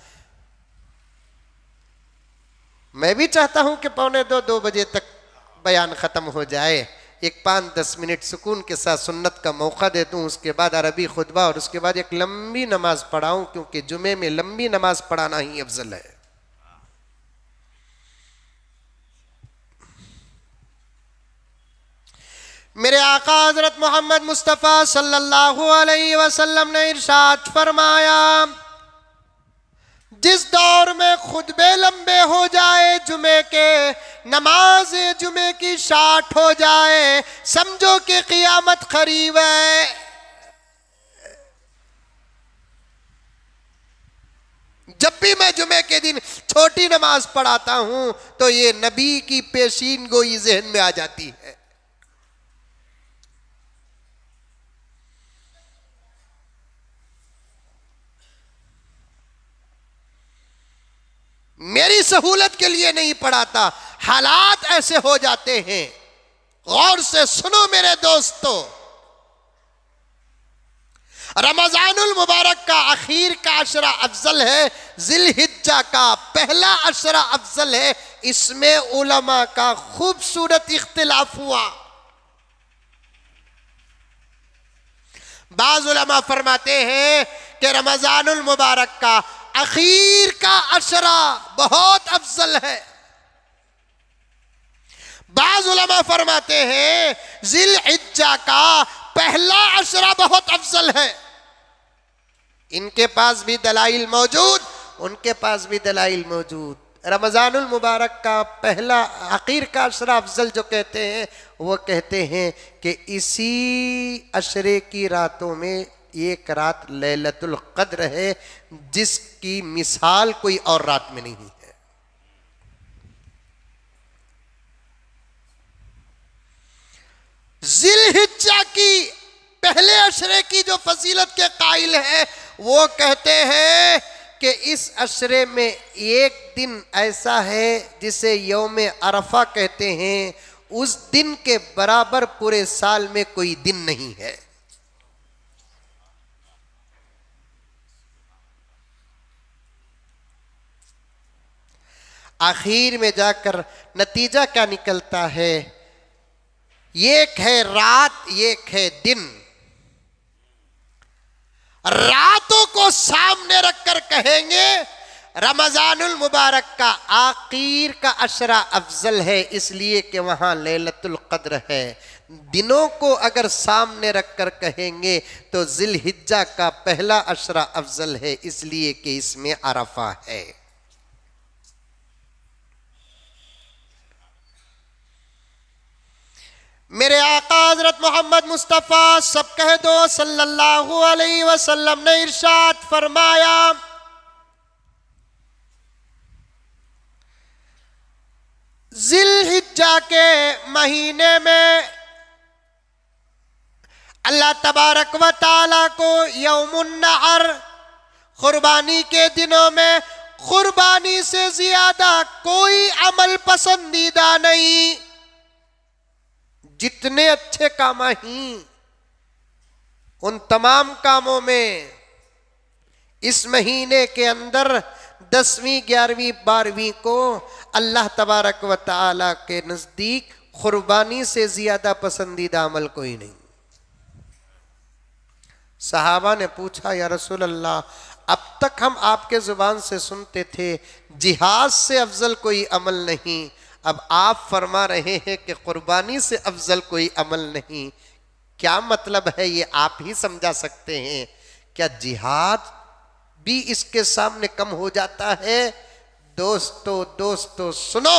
Speaker 1: मैं भी चाहता हूं कि 1:45-2 बजे तक बयान खत्म हो जाए, एक 5-10 मिनट सुकून के साथ सुन्नत का मौका दे दूं, उसके बाद अरबी खुतबा और उसके बाद एक लंबी नमाज पढ़ाऊं, क्योंकि जुमे में लंबी नमाज पढ़ाना ही अफजल है। मेरे आका हजरत मोहम्मद मुस्तफ़ा सल्लल्लाहु अलैहि वसल्लम ने इरशाद फरमाया, जिस दौर में खुतबे लंबे हो जाए, जुमे के नमाज जुमे की 60 हो जाए, समझो कि क़ियामत करीब है। जब भी मैं जुमे के दिन छोटी नमाज पढ़ाता हूं तो ये नबी की पेशीन गोई जहन में आ जाती है। मेरी सहूलत के लिए नहीं पढ़ाता, हालात ऐसे हो जाते हैं। गौर से सुनो मेरे दोस्तों, रमजानुल मुबारक का आखिर का अशरा अफजल है, जिलहिज्जा का पहला अशरा अफजल है। इसमें उलमा का खूबसूरत इख्तिलाफ हुआ। बाज़ उलमा फरमाते हैं कि रमजानुल मुबारक का आखिर का अशरा बहुत अफजल है। बाज़ उलमा फरमाते हैं जिलहिज्जा का पहला अशरा बहुत अफजल है। इनके पास भी दलाइल मौजूद, उनके पास भी दलाइल मौजूद। रमजानुल मुबारक का पहला आखिर का अशरा अफजल जो कहते हैं, वो कहते हैं कि इसी अशरे की रातों में एक रात लैलतुल क़द्र है, जिसकी मिसाल कोई और रात में नहीं है। जिलहिज्जा की पहले अशरे की जो फजीलत के कायल है, वो कहते हैं कि इस अशरे में एक दिन ऐसा है जिसे यौम अरफा कहते हैं। उस दिन के बराबर पूरे साल में कोई दिन नहीं है। आखिर में जाकर नतीजा क्या निकलता है, एक है रात, एक है दिन। रातों को सामने रखकर कहेंगे रमजानुल मुबारक का आखिर का अशरा अफजल है, इसलिए कि वहां लैलतुल क़द्र है। दिनों को अगर सामने रखकर कहेंगे तो जिलहिज्जा का पहला अशरा अफजल है, इसलिए कि इसमें अरफा है। मेरे आका हजरत मोहम्मद मुस्तफ़ा सब कह दो सल्लल्लाहु अलैहि वसल्लम ने इरशाद फरमाया, जिलहिज्जा के महीने में अल्लाह तबारक व तआला को यौमुन नहर, कुर्बानी के दिनों में कुर्बानी से ज्यादा कोई अमल पसंदीदा नहीं। जितने अच्छे काम ही, उन तमाम कामों में इस महीने के अंदर 10वीं 11वीं 12वीं को अल्लाह तबारक व तआला के नजदीक कुर्बानी से ज्यादा पसंदीदा अमल कोई नहीं। सहाबा ने पूछा, या रसूल अल्लाह, अब तक हम आपके जुबान से सुनते थे जिहाद से अफजल कोई अमल नहीं, अब आप फरमा रहे हैं कि कुर्बानी से अफजल कोई अमल नहीं। क्या मतलब है ये आप ही समझा सकते हैं। क्या जिहाद भी इसके सामने कम हो जाता है? दोस्तों दोस्तों सुनो,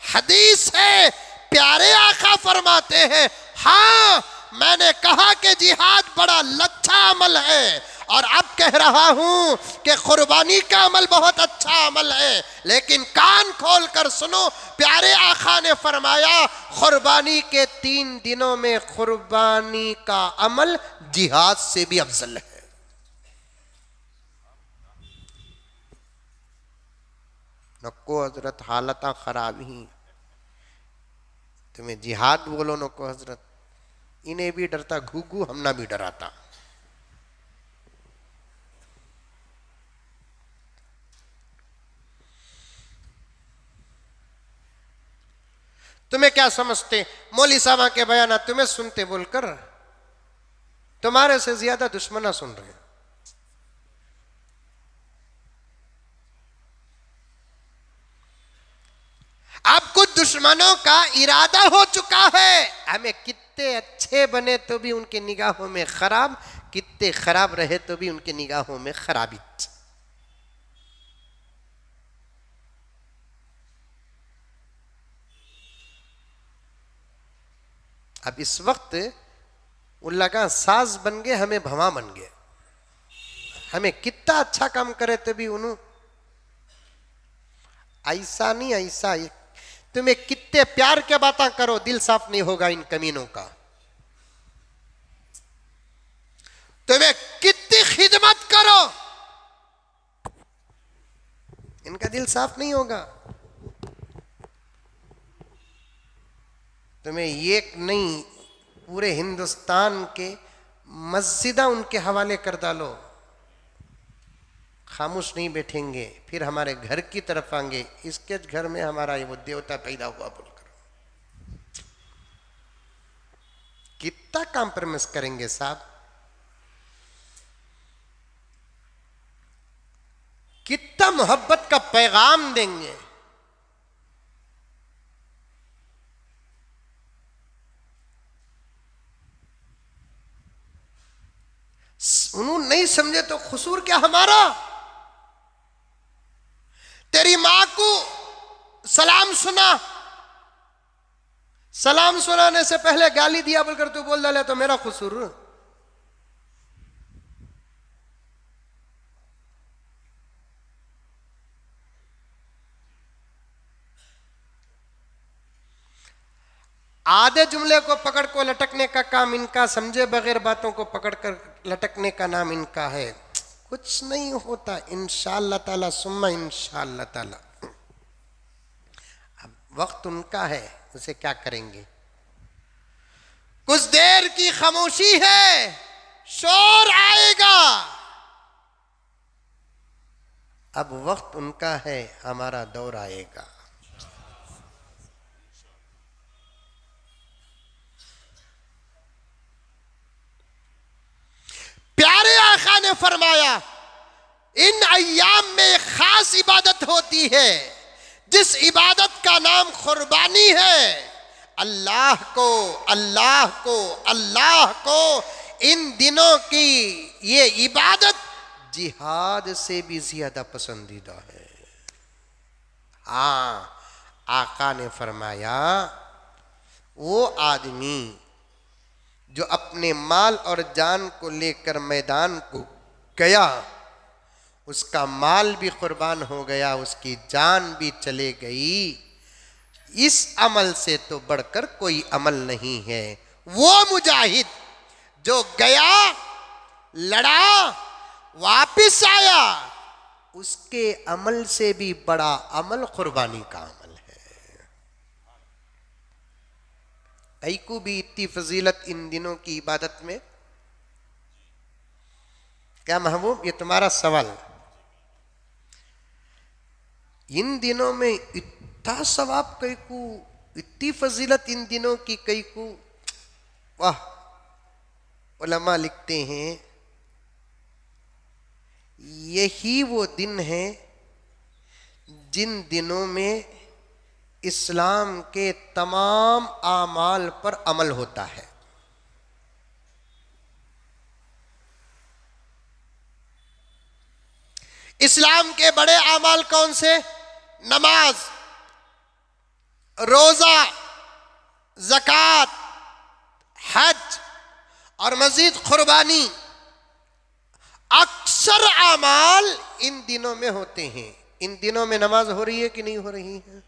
Speaker 1: हदीस है, प्यारे आका फरमाते हैं, हाँ मैंने कहा कि जिहाद बड़ा अच्छा अमल है और अब कह रहा हूं कि कुर्बानी का अमल बहुत अच्छा अमल है, लेकिन कान खोल कर सुनो, प्यारे आका ने फरमाया कुर्बानी के 3 दिनों में कुर्बानी का अमल जिहाद से भी अफजल है। नको हजरत हालत खराब ही, तुम्हें जिहाद बोलो नको हजरत, इन्हें भी डरता घुघू, हमना भी डराता। तुम्हें क्या समझते, मौली साहब के बयान तुम्हें सुनते बोलकर तुम्हारे से ज्यादा दुश्मना सुन रहे हैं। अब कुछ दुश्मनों का इरादा हो चुका है, हमें कितने अच्छे बने तो भी उनके निगाहों में खराब, कितने खराब रहे तो भी उनके निगाहों में खराबी। अब इस वक्त वो लगा साज बन गए, हमें भवा बन गए, हमें कितना अच्छा काम करे तो भी उन्हों ऐसा नहीं ऐसा। तुम्हें कितने प्यार के बातें करो, दिल साफ नहीं होगा इन कमीनों का। तुम्हें कितनी खिदमत करो, इनका दिल साफ नहीं होगा। तुम्हें एक नहीं, पूरे हिंदुस्तान के मस्जिदा उनके हवाले कर डालो, खामोश नहीं बैठेंगे, फिर हमारे घर की तरफ आएंगे, इसके घर में हमारा ये वो देवता पैदा हुआ बोलकर। कितना कॉम्प्रोमाइज करेंगे साहब, कितना मोहब्बत का पैगाम देंगे। उन्होंने नहीं समझे तो कसूर क्या हमारा। तेरी मां को सलाम सुना, सलाम सुनाने से पहले गाली दिया बोलकर तू बोल डाले तो मेरा कसूर। आधे जुमले को पकड़ को लटकने का काम इनका, समझे बगैर बातों को पकड़कर लटकने का नाम इनका है। कुछ नहीं होता इंशाअल्लाह ताला, सुम्मा इंशाअल्लाह ताला। अब वक्त उनका है, उसे क्या करेंगे। कुछ देर की खामोशी है, शोर आएगा। अब वक्त उनका है, हमारा दौर आएगा। प्यारे आका ने फरमाया इन अय्याम में एक खास इबादत होती है, जिस इबादत का नाम कुर्बानी है। अल्लाह को अल्लाह को अल्लाह को इन दिनों की ये इबादत जिहाद से भी ज्यादा पसंदीदा है। हाँ, आका ने फरमाया वो आदमी जो अपने माल और जान को लेकर मैदान को गया, उसका माल भी कुर्बान हो गया, उसकी जान भी चले गई। इस अमल से तो बढ़कर कोई अमल नहीं है। वो मुजाहिद जो गया, लड़ा, वापिस आया, उसके अमल से भी बड़ा अमल कुर्बानी का अमल है। कई को भी इतनी फजीलत इन दिनों की इबादत में। क्या महबूब, ये तुम्हारा सवाल, इन दिनों में इतना सवाब कई को, इतनी फजीलत इन दिनों की कई को। वाह, उलमा लिखते हैं यही वो दिन है जिन दिनों में इस्लाम के तमाम आमाल पर अमल होता है। इस्लाम के बड़े आमाल कौन से? नमाज, रोजा, ज़कात, हज और मजीद कुर्बानी। अक्सर आमाल इन दिनों में होते हैं। इन दिनों में नमाज हो रही है कि नहीं हो रही है?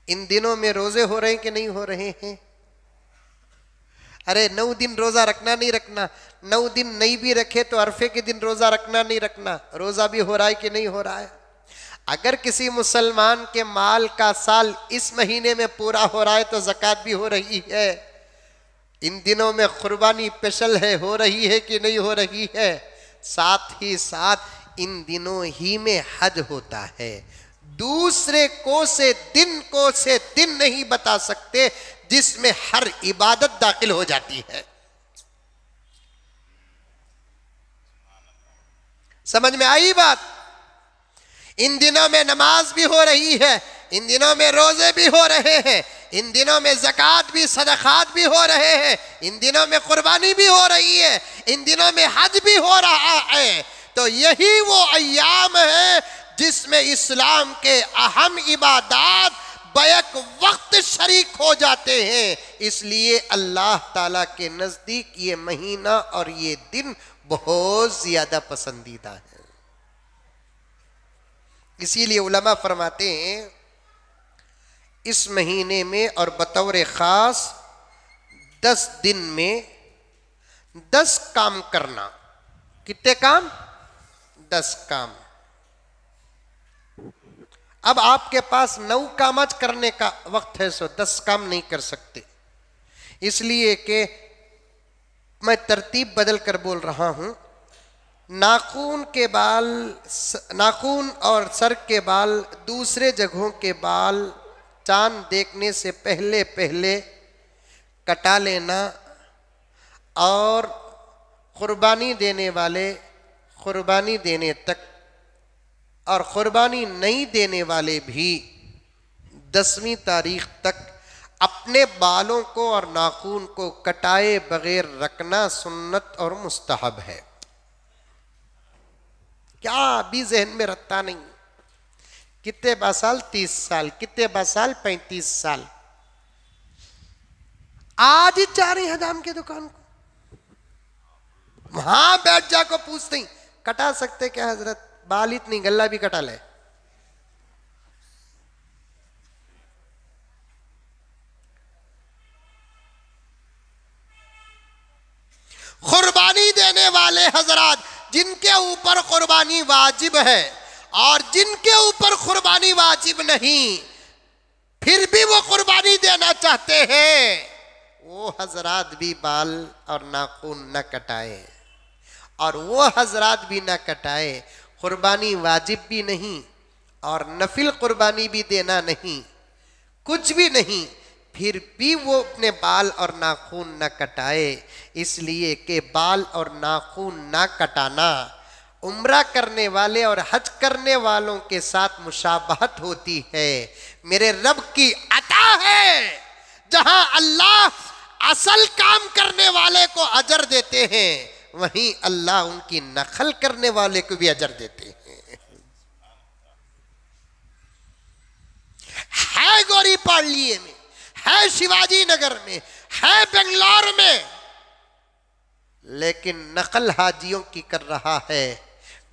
Speaker 1: इन दिनों में रोजे हो रहे हैं कि नहीं हो रहे हैं? अरे 9 दिन रोजा रखना नहीं रखना, 9 दिन नहीं भी रखे तो अरफे के दिन रोजा रखना नहीं रखना, रोजा भी हो रहा है कि नहीं हो रहा है? अगर किसी मुसलमान के माल का साल इस महीने में पूरा हो रहा है तो ज़कात भी हो रही है। इन दिनों में कुर्बानी स्पेशल है, हो रही है कि नहीं हो रही है? साथ ही साथ इन दिनों ही में हज होता है। दूसरे को से दिन नहीं बता सकते जिसमें हर इबादत दाखिल हो जाती है। समझ में आई बात? इन दिनों में नमाज भी हो रही है, इन दिनों में रोजे भी हो रहे हैं, इन दिनों में ज़कात भी सदक़ात भी हो रहे हैं, इन दिनों में कुर्बानी भी हो रही है, इन दिनों में हज भी हो रहा है। तो यही वो अय्याम है जिसमें इस्लाम के अहम इबादात बैक वक्त शरीक हो जाते हैं। इसलिए अल्लाह ताला के नज़दीक ये महीना और ये दिन बहुत ज़्यादा पसंदीदा है। इसीलिए उलमा फरमाते हैं इस महीने में और बतौर ख़ास 10 दिन में 10 काम करना। कितने काम? 10 काम। अब आपके पास 9 काम आज करने का वक्त है, सो 10 काम नहीं कर सकते, इसलिए कि मैं तरतीब बदल कर बोल रहा हूं। नाखून के बाल, नाखून और सर के बाल, दूसरे जगहों के बाल चांद देखने से पहले पहले कटा लेना और कुर्बानी देने वाले कुर्बानी देने तक और कुर्बानी नहीं देने वाले भी 10वीं तारीख तक अपने बालों को और नाखून को कटाए बगैर रखना सुन्नत और मुस्तहब है। क्या अभी जहन में रखता नहीं? कितने बासाल? 30 साल। कितने बासाल? 35 साल। आज ही जा रहे हैं हजाम की दुकान को, वहां बैठ जा को पूछते ही कटा सकते क्या हजरत? बाल इतनी, गल्ला भी कटा ले। कुर्बानी देने वाले हजरात जिनके ऊपर कुर्बानी वाजिब है और जिनके ऊपर कुर्बानी वाजिब नहीं फिर भी वो कुर्बानी देना चाहते हैं, वो हजरात भी बाल और नाखून न कटाए। और वो हजरात भी न कटाए, कुर्बानी वाजिब भी नहीं और नफिल कुर्बानी भी देना नहीं, कुछ भी नहीं, फिर भी वो अपने बाल और नाखून न कटाए। इसलिए कि बाल और नाखून ना कटाना उम्रा करने वाले और हज करने वालों के साथ मुशाबहत होती है। मेरे रब की अता है, जहां अल्लाह असल काम करने वाले को अजर देते हैं, वहीं अल्लाह उनकी नकल करने वाले को भी अजर देते हैं। है गौरी पाड़लिए में, है शिवाजी नगर में, है बेंगलोर में, लेकिन नकल हाजियों की कर रहा है।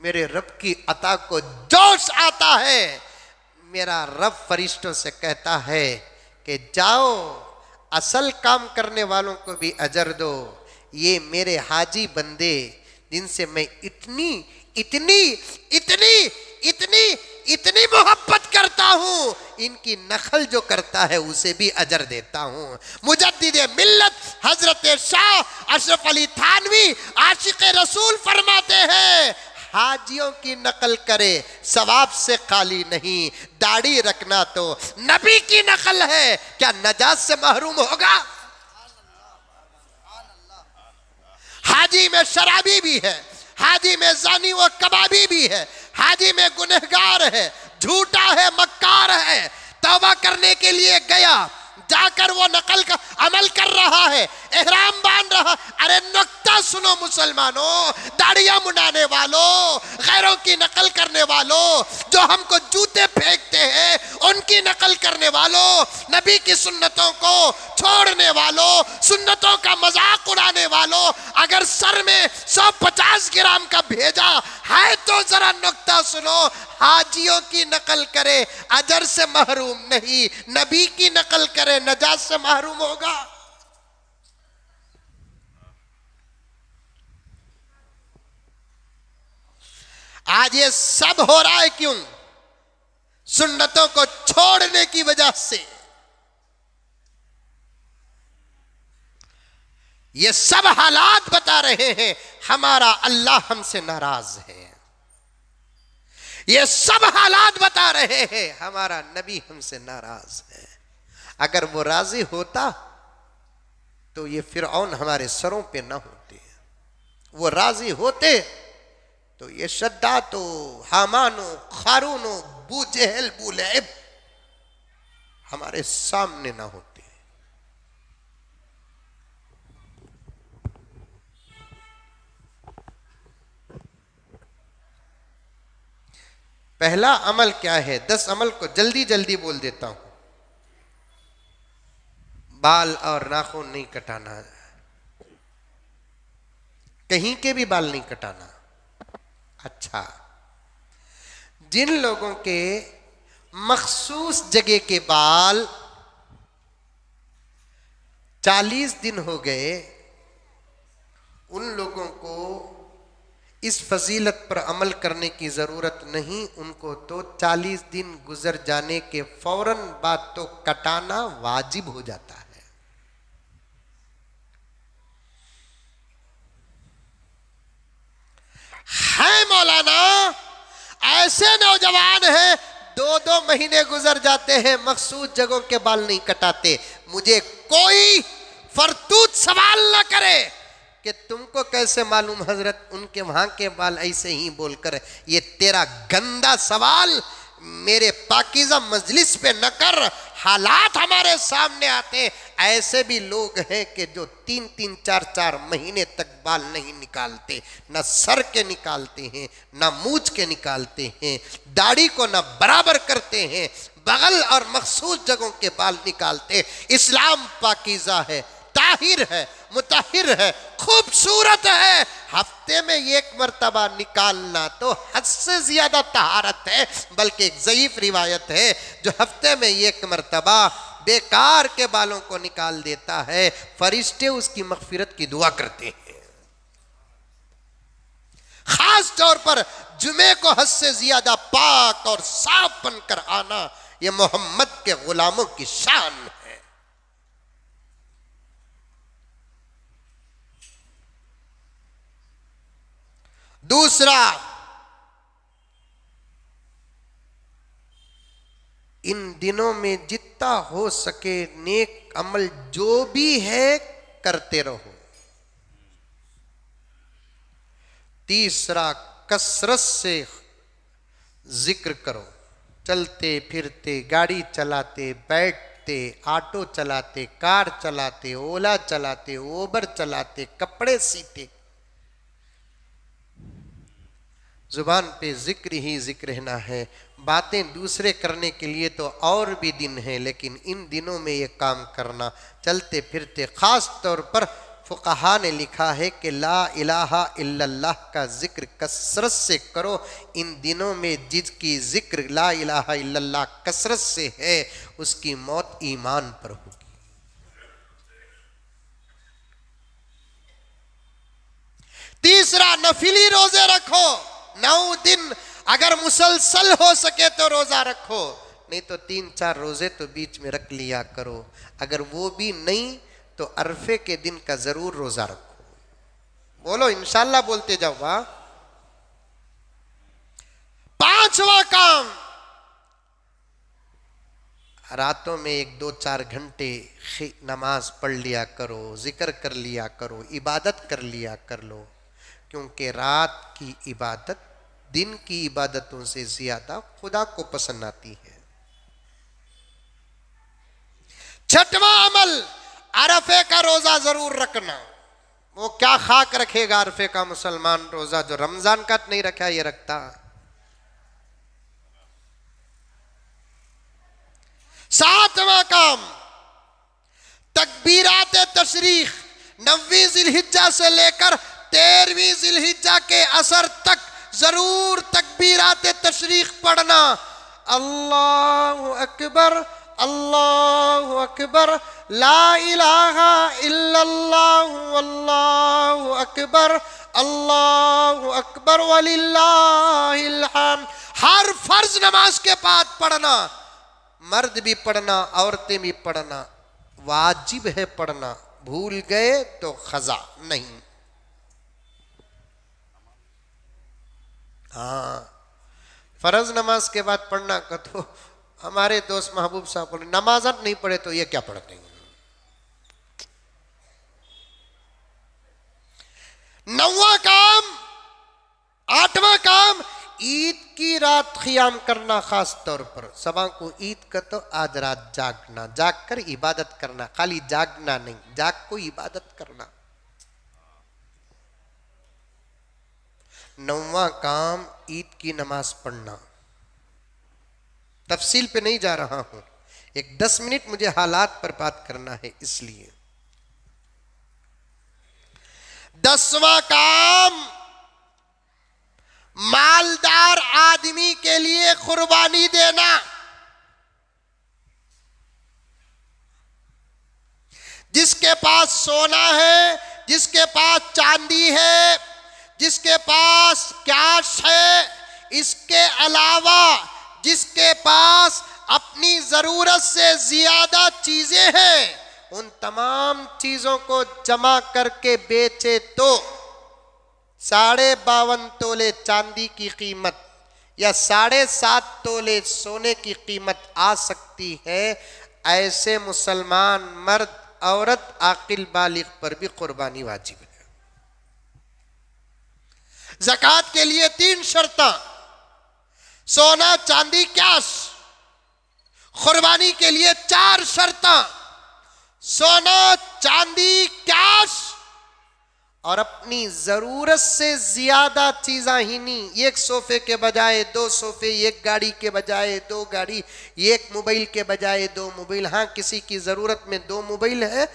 Speaker 1: मेरे रब की अता को जोश आता है। मेरा रब फरिश्तों से कहता है कि जाओ असल काम करने वालों को भी अजर दो। ये मेरे हाजी बंदे जिनसे मैं इतनी इतनी इतनी इतनी इतनी मोहब्बत करता हूं, इनकी नकल जो करता है उसे भी अजर देता हूं। मुजद्दिद मिल्लत हजरत शाह अशरफ अली थानवी आशिक रसूल फरमाते हैं, हाजियों की नकल करे सवाब से खाली नहीं, दाढ़ी रखना तो नबी की नकल है, क्या नजात से महरूम होगा? हाजी में शराबी भी है, हाजी में जानी व कबाबी भी है, हाजी में गुनहगार है, झूठा है, मक्कार है, तौबा करने के लिए गया, जाकर वो नकल का अमल कर रहा है, एहराम बांध रहा। अरे नुक्ता सुनो मुसलमानों, दाढ़ियां मुंडाने वालों, गैरों की नकल करने वालों, जो हमको जूते फेंकते हैं उनकी नकल करने वालों, नबी की सुन्नतों को छोड़ने वालों, सुन्नतों का मजाक उड़ाने वालों, अगर सर में 150 ग्राम का भेजा है तो जरा नुक्ता सुनो, हाजियों की नकल करे अजर से महरूम नहीं, नबी की नकल करे नजात से महरूम होगा। आज ये सब हो रहा है क्यों? सुन्नतों को छोड़ने की वजह से। ये सब हालात बता रहे हैं हमारा अल्लाह हमसे नाराज है। ये सब हालात बता रहे हैं हमारा नबी हमसे नाराज है। अगर वो राजी होता तो ये फिरौन हमारे सरों पे ना होते, वो राजी होते तो ये शद्दातो, हामानो, खारूनो, बू जहल, बू लहब हमारे सामने ना होते। पहला अमल क्या है? 10 अमल को जल्दी जल्दी बोल देता हूं। बाल और नाखून नहीं कटाना, कहीं के भी बाल नहीं कटाना। अच्छा, जिन लोगों के मखसूस जगह के बाल 40 दिन हो गए, उन लोगों को इस फजीलत पर अमल करने की जरूरत नहीं। उनको तो 40 दिन गुजर जाने के फौरन बाद तो कटाना वाजिब हो जाता है। मौलाना, ऐसे नौजवान हैं 2-2 महीने गुजर जाते हैं मखसूस जगहों के बाल नहीं कटाते। मुझे कोई फरतूत सवाल ना करे कि तुमको कैसे मालूम हजरत उनके वहां के बाल ऐसे ही बोलकर। ये तेरा गंदा सवाल मेरे पाकीज़ा मजलिस पे न कर। हालात हमारे सामने आते, ऐसे भी लोग हैं कि जो 3-3, 4-4 महीने तक बाल नहीं निकालते, न सर के निकालते हैं, न मूंछ के निकालते हैं, दाढ़ी को न बराबर करते हैं, बगल और मखसूस जगहों के बाल निकालते। इस्लाम पाकीज़ा है, ताहिर है, मुताहिर है, खूबसूरत है। हफ्ते में 1 मर्तबा निकालना तो हद से ज्यादा तहारत है। बल्कि एक ज़ईफ रिवायत है जो हफ्ते में 1 मर्तबा बेकार के बालों को निकाल देता है, फरिश्ते उसकी मग़फ़िरत की दुआ करते हैं। खास तौर पर जुमे को हद से ज्यादा पाक और साफ बनकर आना, यह मोहम्मद के गुलामों की शान है। दूसरा, इन दिनों में जितना हो सके नेक अमल जो भी है करते रहो। तीसरा, कसरत से जिक्र करो। चलते फिरते, गाड़ी चलाते, बैठते, ऑटो चलाते, कार चलाते, ओला चलाते, ओबर चलाते, कपड़े सीते, जुबान पे जिक्र ही जिक्र रहना है। बातें दूसरे करने के लिए तो और भी दिन हैं, लेकिन इन दिनों में ये काम करना। चलते फिरते, ख़ास तौर पर फ़ुक़हा ने लिखा है कि ला इलाहा इल्लल्लाह का जिक्र कसरत से करो। इन दिनों में जिसकी जिक्र ला इलाहा इल्लल्लाह कसरत से है, उसकी मौत ईमान पर होगी। तीसरा, नफिली रोजे रखो। 9 दिन अगर मुसलसल हो सके तो रोजा रखो, नहीं तो 3-4 रोजे तो बीच में रख लिया करो। अगर वो भी नहीं तो अरफे के दिन का जरूर रोजा रखो। बोलो इंशाल्लाह, बोलते जाओ। वाह। 5वां काम, रातों में 1-2-4 घंटे नमाज पढ़ लिया करो, जिक्र कर लिया करो, इबादत कर लिया कर लो। क्योंकि रात की इबादत दिन की इबादतों से ज्यादा खुदा को पसंद आती है। छठवां अमल, अरफे का रोजा जरूर रखना। वो क्या खाक रखेगा अरफे का मुसलमान रोजा, जो रमजान का नहीं रखा ये रखता। सातवां काम, तकबीरात तशरीक 9वीं जिलहिज्जा से लेकर 13वीं जिलहिज्जा के असर तक जरूर तकबीरात तशरीक पढ़ना। अल्लाहु अकबर अल्लाहु अकबर, ला इलाहा इल्लल्लाहु अल्लाहु अकबर वलिल्लाहिल हम्द। हर फर्ज नमाज के बाद पढ़ना, मर्द भी पढ़ना औरतें भी पढ़ना, वाजिब है पढ़ना। भूल गए तो खजा नहीं। हाँ, फर्ज नमाज के बाद पढ़ना का तो हमारे दोस्त महबूब साहब बोले नमाज नहीं पढ़े तो ये क्या पढ़ते हैं। नौवां काम, आठवां काम, ईद की रात क़ियाम करना। खास तौर पर सबा को ईद का तो आज रात जागना, जाग कर इबादत करना। खाली जागना नहीं, जाग को इबादत करना। नौवां काम, ईद की नमाज पढ़ना। तफसील पे नहीं जा रहा हूं, एक 10 मिनट मुझे हालात पर बात करना है इसलिए। 10वां काम, मालदार आदमी के लिए कुर्बानी देना। जिसके पास सोना है, जिसके पास चांदी है, जिसके पास कैश है, इसके अलावा जिसके पास अपनी जरूरत से ज्यादा चीजें हैं, उन तमाम चीजों को जमा करके बेचे तो 52.5 तोले चांदी की कीमत या 7.5 तोले सोने की कीमत आ सकती है। ऐसे मुसलमान मर्द औरत आकिल बालिग पर भी कुर्बानी वाजिब है। ज़कात के लिए 3 शर्तें, सोना चांदी कैश। कुर्बानी के लिए 4 शर्तें, सोना चांदी कैश और अपनी जरूरत से ज्यादा चीज़ा ही नहीं। एक सोफे के बजाय 2 सोफे, एक गाड़ी के बजाय 2 गाड़ी, एक मोबाइल के बजाय 2 मोबाइल। हाँ, किसी की जरूरत में 2 मोबाइल है,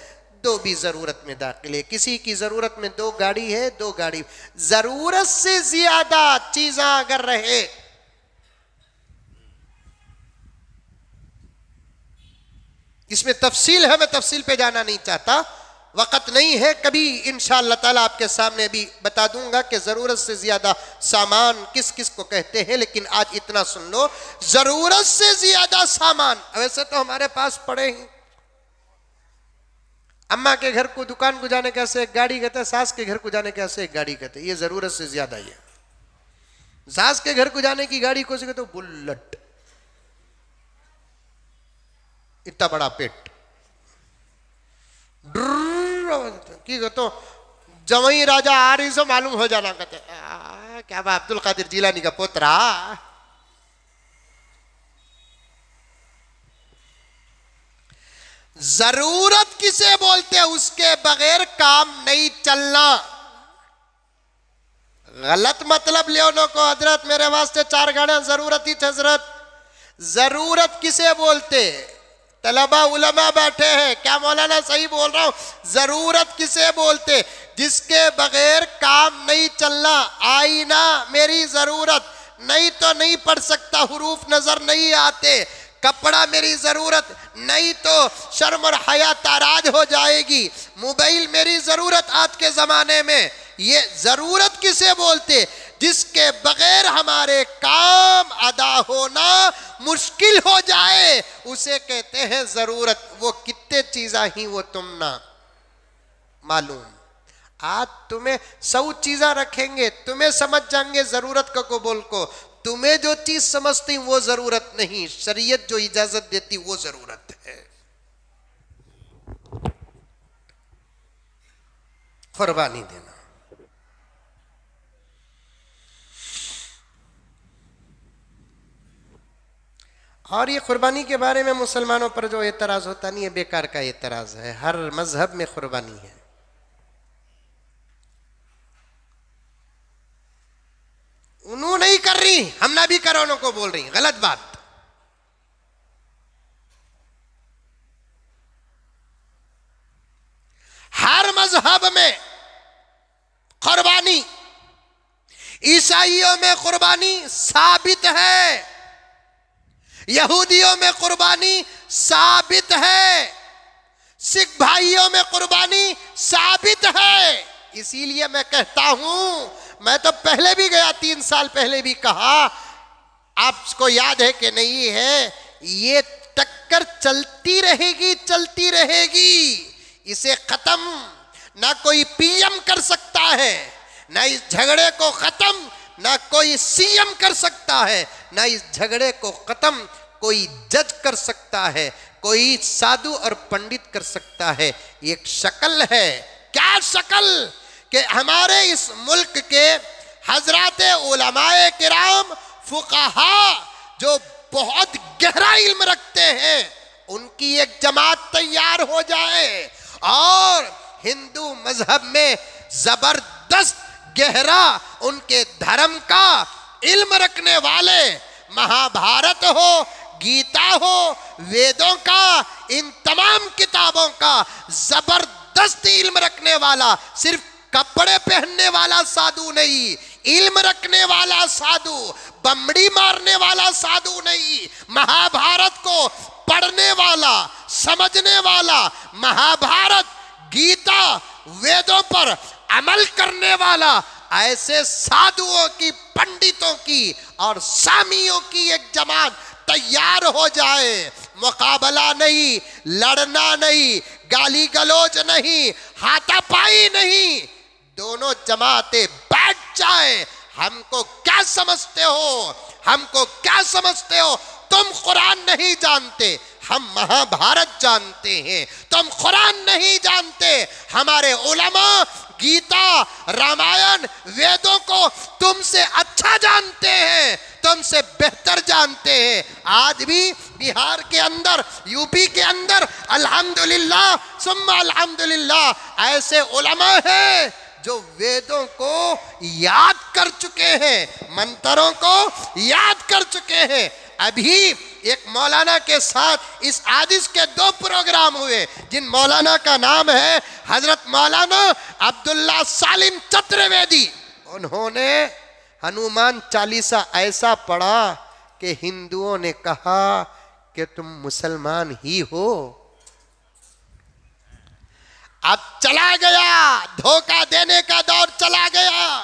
Speaker 1: 2 भी जरूरत में दाखिल है। किसी की जरूरत में 2 गाड़ी है, 2 गाड़ी। जरूरत से ज्यादा चीज़ा अगर रहे, इसमें तफसील है, मैं तफसील पे जाना नहीं चाहता, वक़्त नहीं है। कभी इंशाअल्लाह ताला आपके सामने भी बता दूंगा कि ज़रूरत से ज़्यादा सामान किस किस को कहते हैं। लेकिन आज इतना सुन लो, ज़रूरत से ज़्यादा सामान वैसे तो हमारे पास पड़े ही। अम्मा के घर को दुकान को जाने कैसे एक गाड़ी कहते हैं, सास के घर को जाने कैसे एक गाड़ी कहते हैं। ये ज़रूरत से ज़्यादा ही है। सास के घर को जाने की गाड़ी को से कहते हो बुलेट, इतना बड़ा पेट की तो जवई राजा आ रही सो मालूम हो जाना। कहते क्या बात, अब्दुल कादिर जिलानी का पोतरा। जरूरत किसे बोलते हैं, उसके बगैर काम नहीं चलना। गलत मतलब ले को हजरत मेरे वास्ते 4 गाड़ियां जरूरत ही हजरत। जरूरत किसे बोलते, तलबा उलमा बैठे हैं, क्या मौलाना सही बोल रहा हूं? जरूरत किसे बोलते, जिसके बगैर काम नहीं चलना। आईना मेरी जरूरत, नहीं तो नहीं पढ़ सकता, हुरूफ नजर नहीं आते। कपड़ा मेरी जरूरत, नहीं तो शर्म और हया ताराज हो जाएगी। मोबाइल मेरी जरूरत आज के जमाने में। ये जरूरत किसे बोलते, जिसके बगैर हमारे काम अदा होना मुश्किल हो जाए, उसे कहते हैं जरूरत। वो कितने चीज़ा ही वो तुम ना मालूम। आज तुम्हें 100 चीज़ा रखेंगे, तुम्हें समझ जाएंगे जरूरत को बोल को। तुम्हें जो चीज समझती वो जरूरत नहीं, शरीयत जो इजाजत देती वो जरूरत है। कुर्बानी देना। और ये कुर्बानी के बारे में मुसलमानों पर जो एतराज होता नहीं है, बेकार का एतराज है। हर मजहब में कुर्बानी है। उन्होंने नहीं कर रही, हम ना भी करो को बोल रही, गलत बात। हर मजहब में कुर्बानी, ईसाइयों में कुर्बानी साबित है, यहूदियों में कुर्बानी साबित है, सिख भाइयों में कुर्बानी साबित है। इसीलिए मैं कहता हूं, मैं तो पहले भी गया, 3 साल पहले भी कहा, आपको याद है कि नहीं है, ये टक्कर चलती रहेगी, चलती रहेगी। इसे खत्म ना कोई पीएम कर सकता है, ना इस झगड़े को खत्म ना कोई सीएम कर सकता है, ना इस झगड़े को खत्म कोई जज कर सकता है, कोई साधु और पंडित कर सकता है। एक शक्ल है। क्या शक्ल? कि हमारे इस मुल्क के हजरात उलमाए किराम, फुकाहा, जो बहुत गहरा इल्म रखते हैं, उनकी एक जमात तैयार हो जाए और हिंदू मजहब में जबरदस्त गहरा उनके धर्म का इल्म रखने वाले, महाभारत हो, गीता हो, वेदों का, इन तमाम किताबों का जबरदस्त इल्म रखने वाला, सिर्फ कपड़े पहनने वाला साधु नहीं, इल्म रखने वाला साधु, बमड़ी मारने वाला साधु नहीं, महाभारत को पढ़ने वाला, समझने वाला, महाभारत, गीता, वेदों पर अमल करने वाला, ऐसे साधुओं की, पंडितों की और सामियों की एक जमात तैयार हो जाए। मुकाबला नहीं, लड़ना नहीं, गाली गलौज नहीं, हाथापाई नहीं, दोनों जमातें बैठ जाए। हमको क्या समझते हो? हमको क्या समझते हो? तुम कुरान नहीं जानते, हम महाभारत जानते हैं। तुम कुरान नहीं जानते, हमारे उलमा गीता, रामायण, वेदों को तुमसे अच्छा जानते हैं, तुमसे बेहतर जानते हैं। आज भी बिहार के अंदर, यूपी के अंदर अल्हम्दुलिल्लाह सुम्मा अल्हम्दुलिल्लाह ऐसे उलमा हैं जो वेदों को याद कर चुके हैं, मंत्रों को याद कर चुके हैं। अभी एक मौलाना के साथ इस आदिश के 2 प्रोग्राम हुए, जिन मौलाना का नाम है हजरत मौलाना अब्दुल्ला सालिम चतुर्वेदी। उन्होंने हनुमान चालीसा ऐसा पढ़ा कि हिंदुओं ने कहा कि तुम मुसलमान ही हो। अब चला गया, धोखा देने का दौर चला गया।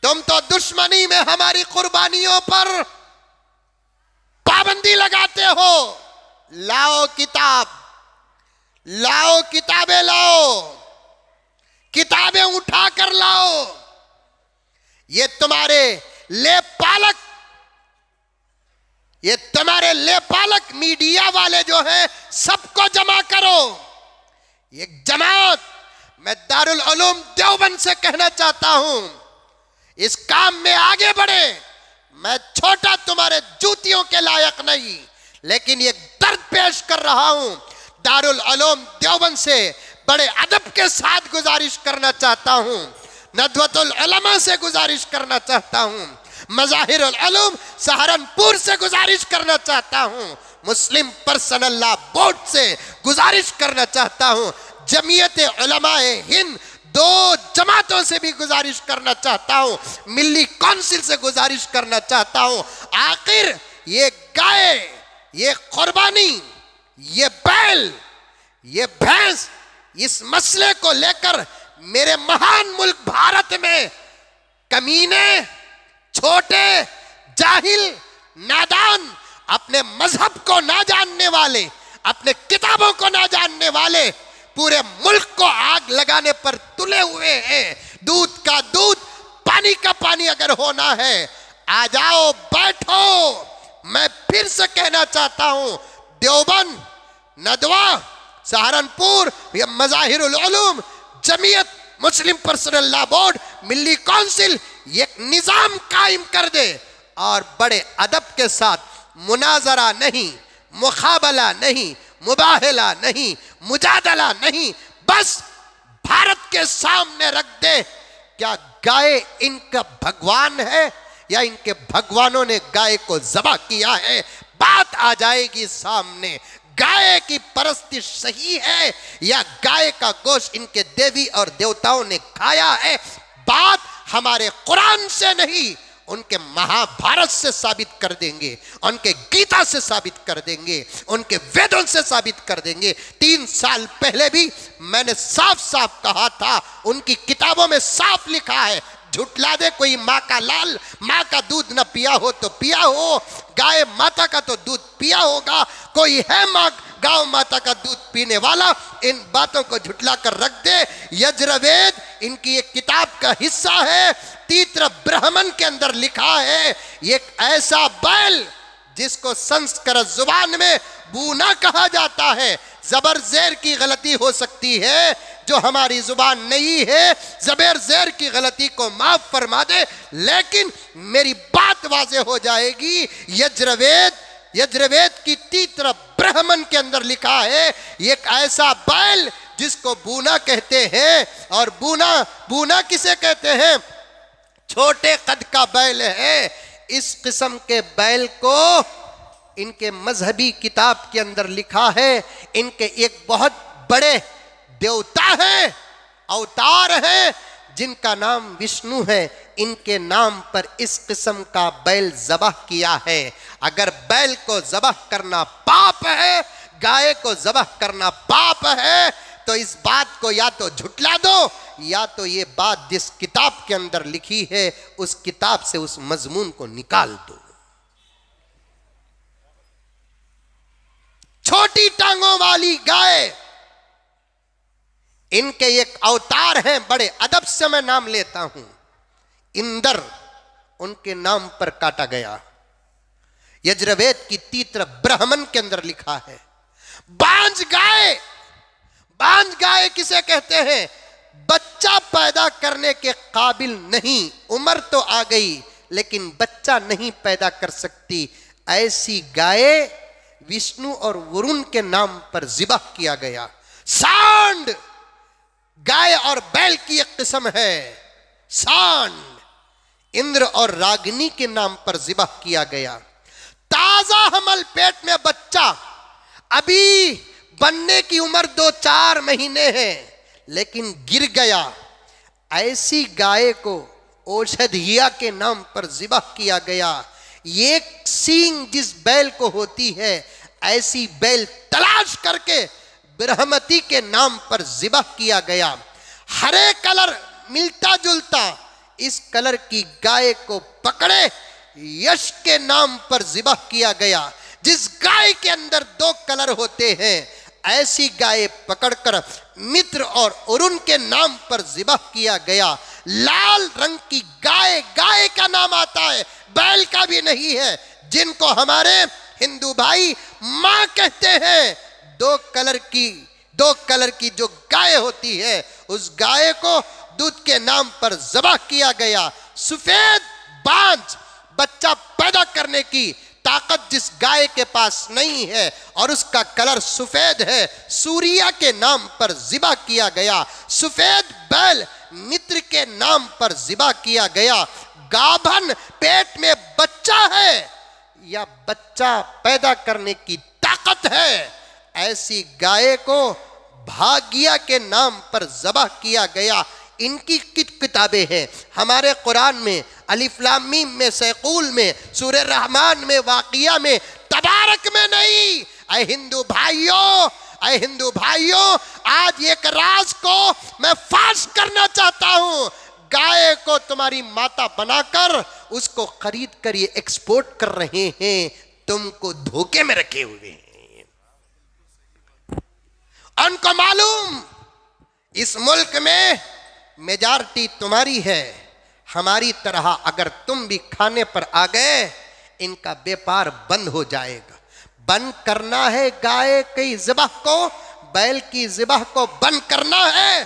Speaker 1: तुम तो दुश्मनी में हमारी कुर्बानियों पर पाबंदी लगाते हो। लाओ किताब, लाओ किताबें, लाओ किताबें उठा कर लाओ। ये तुम्हारे लेपालक, ये तुम्हारे लेपालक मीडिया वाले जो हैं, सबको जमा करो। एक जमात, मैं दारुल उलूम देवबंद से कहना चाहता हूं, इस काम में आगे बढ़े। मैं छोटा, तुम्हारे जूतियों के लायक नहीं, लेकिन ये दर्द पेश कर रहा हूं। दारुल उलूम देवबंद से बड़े अदब के साथ गुजारिश करना चाहता हूं, नदवतुल उलमा से गुजारिश करना चाहता हूं, मज़ाहिरुल उलूम सहारनपुर से गुजारिश करना चाहता हूं, मुस्लिम पर्सनल लॉ बोर्ड से गुजारिश करना चाहता हूं, जमीयत उलमाए हिंद 2 जमातों से भी गुजारिश करना चाहता हूं, मिली काउंसिल से गुजारिश करना चाहता हूं। आखिर ये गाय, ये कुर्बानी, ये बैल, ये भैंस, इस मसले को लेकर मेरे महान मुल्क भारत में कमीने, छोटे, जाहिल, नादान, अपने मजहब को ना जानने वाले, अपने किताबों को ना जानने वाले पूरे मुल्क को आग लगाने पर तुले हुए हैं। दूध का दूध, पानी का पानी अगर होना है, आ जाओ, बैठो। मैं फिर से कहना चाहता हूं, देवबंद, नदवा, सहारनपुर, या मज़ाहिरुल उलूम, जमीयत मुस्लिम पर्सनल लॉ बोर्ड, मिली काउंसिल एक निजाम कायम कर दे और बड़े अदब के साथ मुनाजरा नहीं, मुकाबला नहीं, मुबाहला नहीं, मुजादला नहीं, बस भारत के सामने रख दे क्या गाय इनका भगवान है या इनके भगवानों ने गाय को ज़बह किया है, बात आ जाएगी सामने। गाय की परस्तिश सही है या गाय का गोश्त इनके देवी और देवताओं ने खाया है, बात हमारे कुरान से नहीं उनके महाभारत से साबित कर देंगे, उनके गीता से साबित कर देंगे, उनके वेदों से साबित कर देंगे। 3 साल पहले भी मैंने साफ साफ कहा था, उनकी किताबों में साफ लिखा है, झुटला दे कोई माँ का लाल, माँ का दूध न पिया हो तो पिया हो, गाय माता का तो दूध पिया होगा, कोई है माँ गांव माता का दूध पीने वाला, इन बातों को झुटला कर रख दे। यजुर्वेद इनकी एक किताब का हिस्सा है, तीत्र ब्राह्मण के अंदर लिखा है, एक ऐसा बैल जिसको संस्कृत जुबान में बूना कहा जाता है, जबर जेर की गलती हो सकती है जो हमारी जुबान नहीं है, जबर जेर की गलती को माफ फरमा दे, लेकिन मेरी बात वाज़ेह हो जाएगी। यजुर्वेद की तीत्र ब्राह्मण के अंदर लिखा है, एक ऐसा बैल जिसको बूना कहते हैं, और बूना किसे कहते हैं? छोटे कद का बैल है। इस किस्म के बैल को इनके मजहबी किताब के अंदर लिखा है, इनके एक बहुत बड़े देवता हैं, अवतार हैं, जिनका नाम विष्णु है, इनके नाम पर इस किस्म का बैल ज़बह किया है। अगर बैल को ज़बह करना पाप है, गाय को ज़बह करना पाप है, तो इस बात को या तो झुटला दो या तो ये बात जिस किताब के अंदर लिखी है उस किताब से उस मजमून को निकाल दो। छोटी टांगों वाली गाय, इनके एक अवतार हैं, बड़े अदब से मैं नाम लेता हूं, इंदर उनके नाम पर काटा गया। यजुर्वेद की तीत्र ब्राह्मण के अंदर लिखा है। बांझ गाय किसे कहते हैं? बच्चा पैदा करने के काबिल नहीं, उम्र तो आ गई लेकिन बच्चा नहीं पैदा कर सकती, ऐसी गाय विष्णु और वरुण के नाम पर ज़िबह किया गया। सांड गाय और बैल की एक किस्म है, सांड इंद्र और रागिनी के नाम पर ज़िबह किया गया। ताजा हमल पेट में बच्चा, अभी बनने की उम्र 2-4 महीने है लेकिन गिर गया, ऐसी गाय को औषधिया के नाम पर ज़िबह किया गया। एक सींग जिस बैल को होती है, ऐसी बैल तलाश करके ब्रह्मती के नाम पर ज़िबह किया गया। हरे कलर मिलता जुलता इस कलर की गाय को पकड़े यश के नाम पर ज़िबह किया गया। जिस गाय के अंदर 2 कलर होते हैं, ऐसी गाय पकड़कर मित्र और अरुण के नाम पर ज़िबह किया गया। लाल रंग की गाय, गाय का नाम आता है, बैल का भी नहीं है, जिनको हमारे हिंदू भाई मां कहते हैं। 2 कलर की जो गाय होती है, उस गाय को दूध के नाम पर ज़बह किया गया। सफेद बांझ बच्चा पैदा करने की ताकत जिस गाय के पास नहीं है और उसका कलर सफेद है, सूर्या के नाम पर ज़िबह किया गया। सफेद बैल मित्र के नाम पर ज़िबह किया गया। गाभन पेट में बच्चा है या बच्चा पैदा करने की ताकत है, ऐसी गाय को भाग्या के नाम पर ज़बह किया गया। इनकी किताबें हैं हमारे कुरान में, अलिफ लाम मीम में, सैकूल में, सूरह रहमान में, वाक़िया में, तबारक में नहीं। ऐ हिंदू भाइयों, आज एक राज को मैं फाश करना चाहता हूं। गाय को तुम्हारी माता बनाकर उसको खरीद कर ये एक्सपोर्ट कर रहे हैं, तुमको धोखे में रखे हुए हैं। उनको मालूम इस मुल्क में मेजॉरिटी तुम्हारी है, हमारी तरह अगर तुम भी खाने पर आ गए, इनका व्यापार बंद हो जाएगा। बंद करना है गाय की ज़िबह को, बैल की ज़िबह को बंद करना है,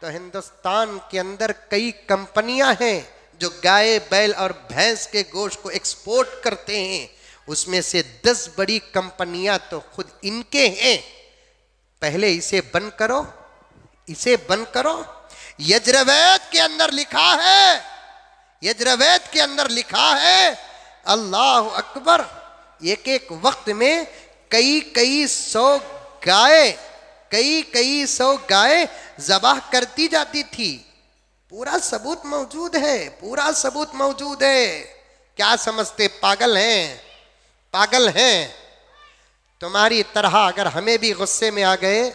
Speaker 1: तो हिंदुस्तान के अंदर कई कंपनियां हैं जो गाय, बैल और भैंस के गोश्त को एक्सपोर्ट करते हैं। उसमें से 10 बड़ी कंपनियां तो खुद इनके हैं। पहले इसे बंद करो, इसे बंद करो। यजुर्वेद के अंदर लिखा है, यजुर्वेद के अंदर लिखा है, अल्लाह अकबर, एक एक वक्त में कई सौ गाय ज़बाह करती जाती थी। पूरा सबूत मौजूद है, पूरा सबूत मौजूद है। क्या समझते पागल हैं, पागल हैं। तुम्हारी तरह अगर हमें भी गुस्से में आ गए,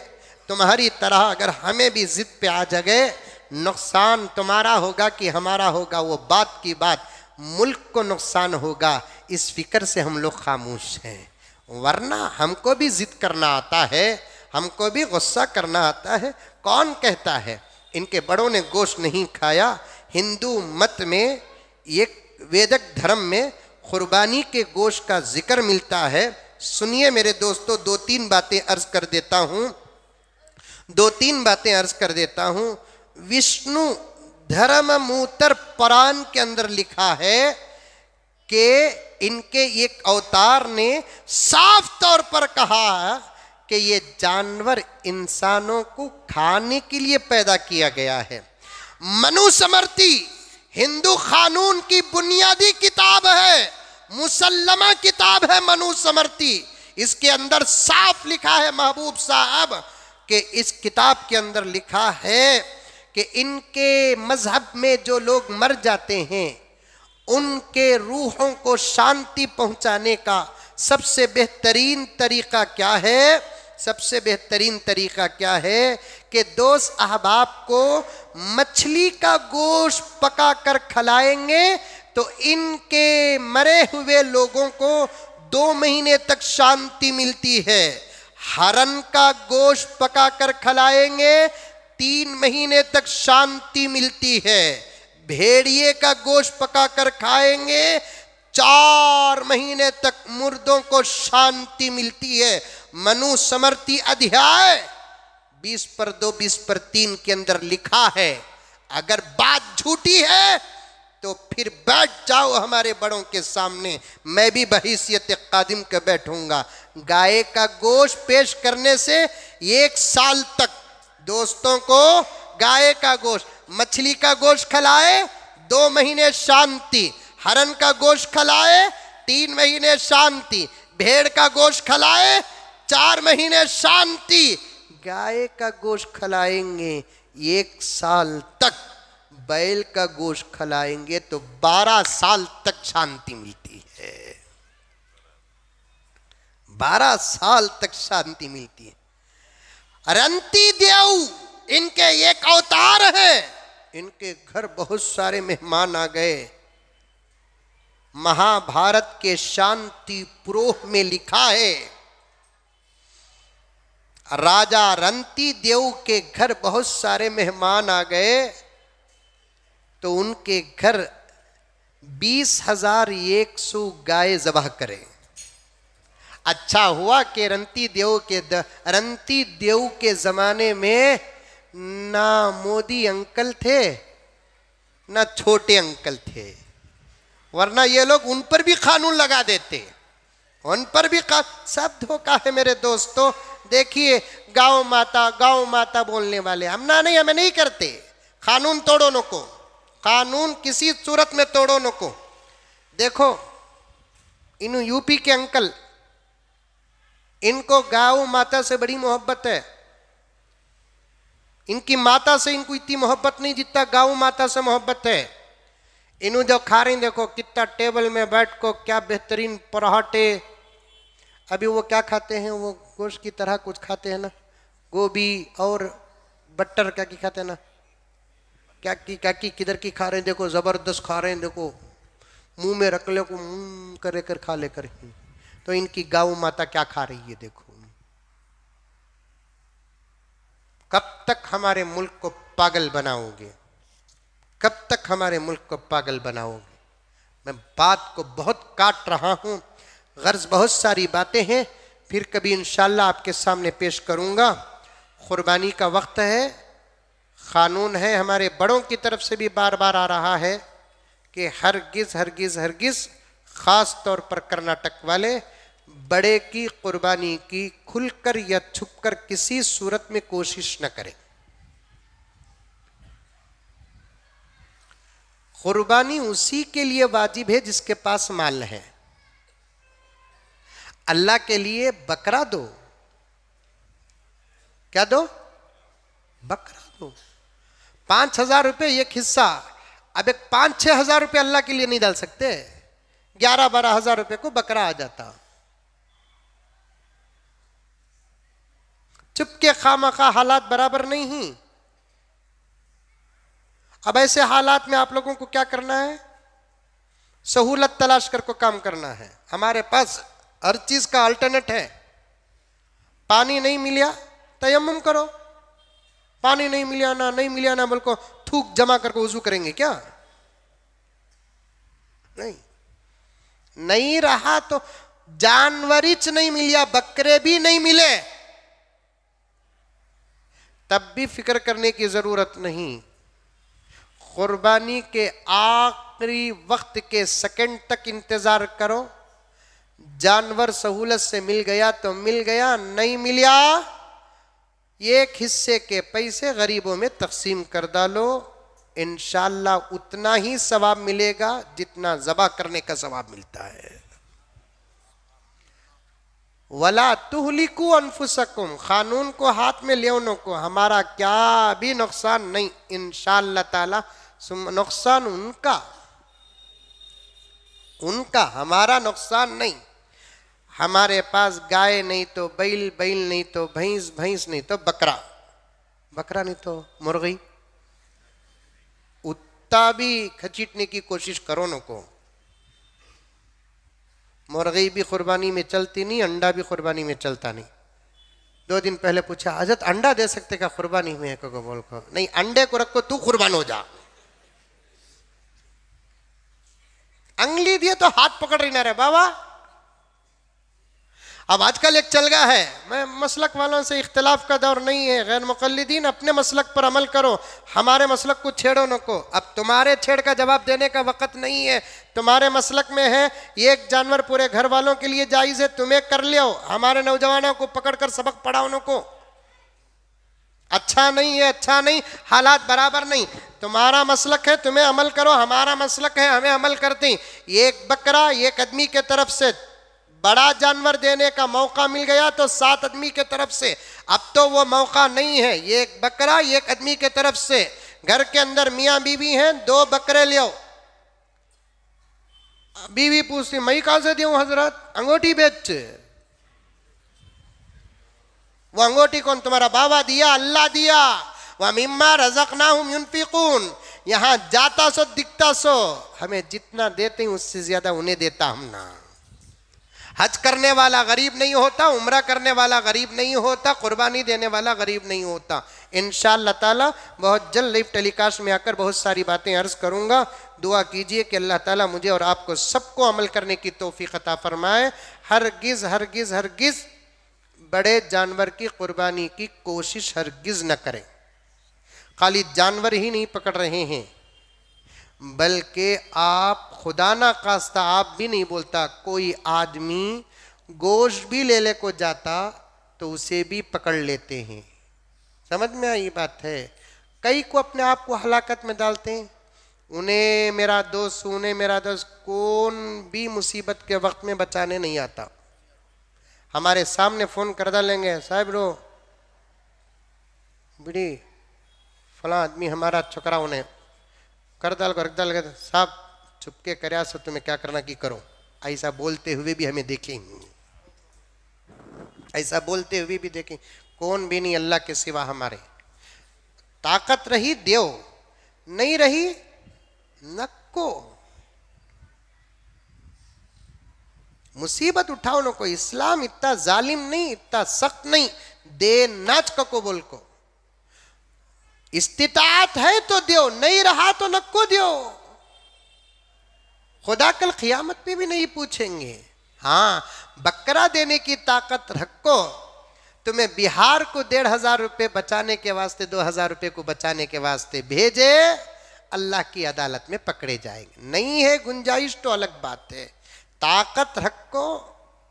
Speaker 1: तुम्हारी तरह अगर हमें भी जिद पे आ गए, नुकसान तुम्हारा होगा कि हमारा होगा वो बात की बात, मुल्क को नुकसान होगा। इस फिक्र से हम लोग खामोश हैं। वरना हमको भी जिद करना आता है, हमको भी गुस्सा करना आता है। कौन कहता है इनके बड़ों ने गोश्त नहीं खाया? हिंदू मत में, एक वेदक धर्म में कुर्बानी के गोश्त का जिक्र मिलता है। सुनिए मेरे दोस्तों, दो तीन बातें अर्ज कर देता हूं। विष्णु धर्म मूतर पुराण के अंदर लिखा है कि इनके एक अवतार ने साफ तौर पर कहा कि ये जानवर इंसानों को खाने के लिए पैदा किया गया है। मनुस्मृति हिंदू कानून की बुनियादी किताब है, मुसल्लमा किताब है मनुस्मृति। इसके अंदर साफ लिखा है महबूब साहब कि इस किताब के अंदर लिखा है कि इनके मजहब में जो लोग मर जाते हैं उनके रूहों को शांति पहुंचाने का सबसे बेहतरीन तरीका क्या है? सबसे बेहतरीन तरीका क्या है कि दोस्त अहबाब को मछली का गोश्त पका कर खिलाएंगे तो इनके मरे हुए लोगों को 2 महीने तक शांति मिलती है। हरण का गोश्त पका कर खिलाएंगे 3 महीने तक शांति मिलती है। भेड़िए का गोश्त पका कर खाएंगे 4 महीने तक मुर्दों को शांति मिलती है। मनुस्मृति अध्याय 20/2 20/3 के अंदर लिखा है। अगर बात झूठी है तो फिर बैठ जाओ हमारे बड़ों के सामने, मैं भी बहैसियत कादिम के बैठूंगा। गाय का गोश्त पेश करने से 1 साल तक दोस्तों को गाय का गोश्त, मछली का गोश्त खिलाए 2 महीने शांति, हरण का गोश्त खिलाए 3 महीने शांति, भेड़ का गोश्त खिलाए 4 महीने शांति, गाय का गोश्त खिलाएंगे 1 साल तक, बैल का गोश्त खिलाएंगे तो 12 साल तक शांति मिलती है। 12 साल तक शांति मिलती है। रंती देव इनके एक अवतार हैं। इनके घर बहुत सारे मेहमान आ गए। महाभारत के शांति पुरोह में लिखा है राजा रंती देव के घर बहुत सारे मेहमान आ गए तो उनके घर 20,100 गाय ज़बाह करे। अच्छा हुआ कि रंती देव के ज़माने में ना मोदी अंकल थे ना छोटे अंकल थे, वरना ये लोग उन पर भी कानून लगा देते, उन पर भी सब धोखा है मेरे दोस्तों। देखिए गांव माता बोलने वाले हम हमें नहीं करते। कानून तोड़ो न को, कानून किसी सूरत में तोड़ो न को। देखो इन यूपी के अंकल, इनको गांव माता से बड़ी मोहब्बत है। इनकी माता से इनको इतनी मोहब्बत नहीं जितना गांव माता से मोहब्बत है। इन्हों जो खा रही देखो कितना टेबल में बैठ को क्या बेहतरीन पराठे। अभी वो क्या खाते हैं, वो गोश्त की तरह कुछ खाते हैं ना, गोभी और बटर क्या की खाते हैं ना, क्या की किधर की खा रहे हैं देखो, जबरदस्त खा रहे हैं देखो, मुंह में रख ले को करे कर खा ले कर। तो इनकी गाँव माता क्या खा रही है देखो। कब तक हमारे मुल्क को पागल बनाओगे, कब तक हमारे मुल्क को पागल बनाओगे? मैं बात को बहुत काट रहा हूं, गर्ज बहुत सारी बातें हैं, फिर कभी इंशाल्लाह आपके सामने पेश करूंगा। कुर्बानी का वक्त है, कानून है, हमारे बड़ों की तरफ से भी बार बार आ रहा है कि हरगिज हरगिज हरगिज खास तौर पर कर्नाटक वाले बड़े की कुर्बानी की खुलकर या छुपकर किसी सूरत में कोशिश न करें। कुर्बानी उसी के लिए वाजिब है जिसके पास माल है। अल्लाह के लिए बकरा दो। क्या दो? बकरा दो। 5,000 रुपये एक हिस्सा। अब एक 5-6 हजार रुपये अल्लाह के लिए नहीं डाल सकते? 11-12 हजार रुपये को बकरा आ जाता। चुपके खामखा हालात बराबर नहीं ही। अब ऐसे हालात में आप लोगों को क्या करना है? सहूलत तलाश कर को काम करना है। हमारे पास हर चीज का अल्टरनेट है। पानी नहीं मिला तयम्मुम करो। पानी नहीं मिला ना बोल को थूक जमा करके वजू करेंगे क्या? नहीं रहा तो जानवरिच नहीं मिला, बकरे भी नहीं मिले तब भी फिक्र करने की जरूरत नहीं। कुर्बानी के आखिरी वक्त के सेकंड तक इंतजार करो। जानवर सहूलत से मिल गया तो मिल गया, नहीं मिला एक हिस्से के पैसे गरीबों में तकसीम कर डालो। इंशाअल्लाह उतना ही सवाब मिलेगा जितना ज़बा करने का सवाब मिलता है। वला तुहलिकू अनफुसकुम, कानून को हाथ में लेने को हमारा क्या भी नुकसान नहीं इंशाअल्लाह ताला। नुकसान उनका हमारा नुकसान नहीं। हमारे पास गाय नहीं तो बैल, बैल नहीं तो भैंस, भैंस नहीं तो बकरा, बकरा नहीं तो मुर्गी। उतना भी खचीटने की कोशिश करो न को। मुर्गी भी कुर्बानी में चलती नहीं, अंडा भी कुर्बानी में चलता नहीं। 2 दिन पहले पूछा हजरत अंडा दे सकते क्या कुर्बानी में? को बोल को नहीं, अंडे को रखो तू कुर्बान हो जा। अंगली दिए तो हाथ पकड़ रही ना रे बाबा। अब आजकल एक चल गया है, मैं मसलक वालों से इख्तिलाफ का दौर नहीं है, गैर मुक़ल्लिदीन अपने मसलक पर अमल करो, हमारे मसलक को छेड़ो न को। अब तुम्हारे छेड़ का जवाब देने का वक़्त नहीं है। तुम्हारे मसलक में है एक जानवर पूरे घर वालों के लिए जायज़ है, तुम्हें कर लियो। हमारे नौजवानों को पकड़ कर सबक पढ़ाओ न को। अच्छा नहीं है, अच्छा नहीं, हालात बराबर नहीं। तुम्हारा मसलक है, तुम्हें अमल करो, हमारा मसलक है, हमें अमल करते। एक बकरा एक आदमी के तरफ से बड़ा जानवर देने का मौका मिल गया तो 7 आदमी के तरफ से। अब तो वो मौका नहीं है। एक बकरा एक आदमी के तरफ से। घर के अंदर मियाँ बीवी हैं, 2 बकरे लियो। बीवी पूछती मैं कहां से दूं हजरत? अंगूठी बेच। वो अंगूठी कौन? तुम्हारा बाबा दिया, अल्लाह दिया। वह मिम्मा रज़क़नाहुम युनफ़िक़ून। यहाँ जाता सो दिखता सो, हमें जितना देते हैं उससे ज्यादा उन्हें देता हम ना। हज करने वाला गरीब नहीं होता, उम्रा करने वाला गरीब नहीं होता, कुर्बानी देने वाला गरीब नहीं होता। इंशाअल्लाह ताला बहुत जल्द लाइव टेलीकास्ट में आकर बहुत सारी बातें अर्ज करूँगा। दुआ कीजिए कि अल्लाह ताला मुझे और आपको सबको अमल करने की तौफीक अता फरमाए। हरगिज़ हरगिज़ हरगिज़ बड़े जानवर की कुर्बानी की कोशिश हरगिज़ न करें। खाली जानवर ही नहीं पकड़ रहे हैं, बल्कि आप खुदा ना खास्ता आप भी नहीं बोलता, कोई आदमी गोश्त भी ले को जाता तो उसे भी पकड़ लेते हैं। समझ में आई बात है? कई को अपने आप को हलाकत में डालते हैं। उन्हें मेरा दोस्त, उन्हें मेरा दोस्त कौन भी मुसीबत के वक्त में बचाने नहीं आता। हमारे सामने फ़ोन कर डालेंगे, साहब रो बिड़ी फला आदमी हमारा छोकरा उन्हें कर डाल साहब चुपके करया सो तुम्हें क्या करना की करो। ऐसा बोलते हुए भी हमें देखें, ऐसा बोलते हुए भी देखें। कौन भी नहीं अल्लाह के सिवा हमारे। ताकत रही देओ, नहीं रही नको। मुसीबत उठाओ न को। इस्लाम इतना जालिम नहीं, इतना सख्त नहीं। दे नाच को बोल को। इस्तिताअत है तो दियो, नहीं रहा तो नको दियो। खुदा कल क़ियामत में भी नहीं पूछेंगे। हाँ, बकरा देने की ताकत रखो। तुम्हें बिहार को 1,500 रुपये बचाने के वास्ते, 2,000 रुपये को बचाने के वास्ते भेजे, अल्लाह की अदालत में पकड़े जाएंगे। नहीं है गुंजाइश तो अलग बात है। ताकत रखो,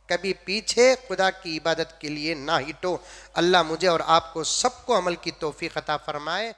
Speaker 1: कभी पीछे खुदा की इबादत के लिए ना हिटो। अल्लाह मुझे और आपको सबको अमल की तौफीक अता फरमाए।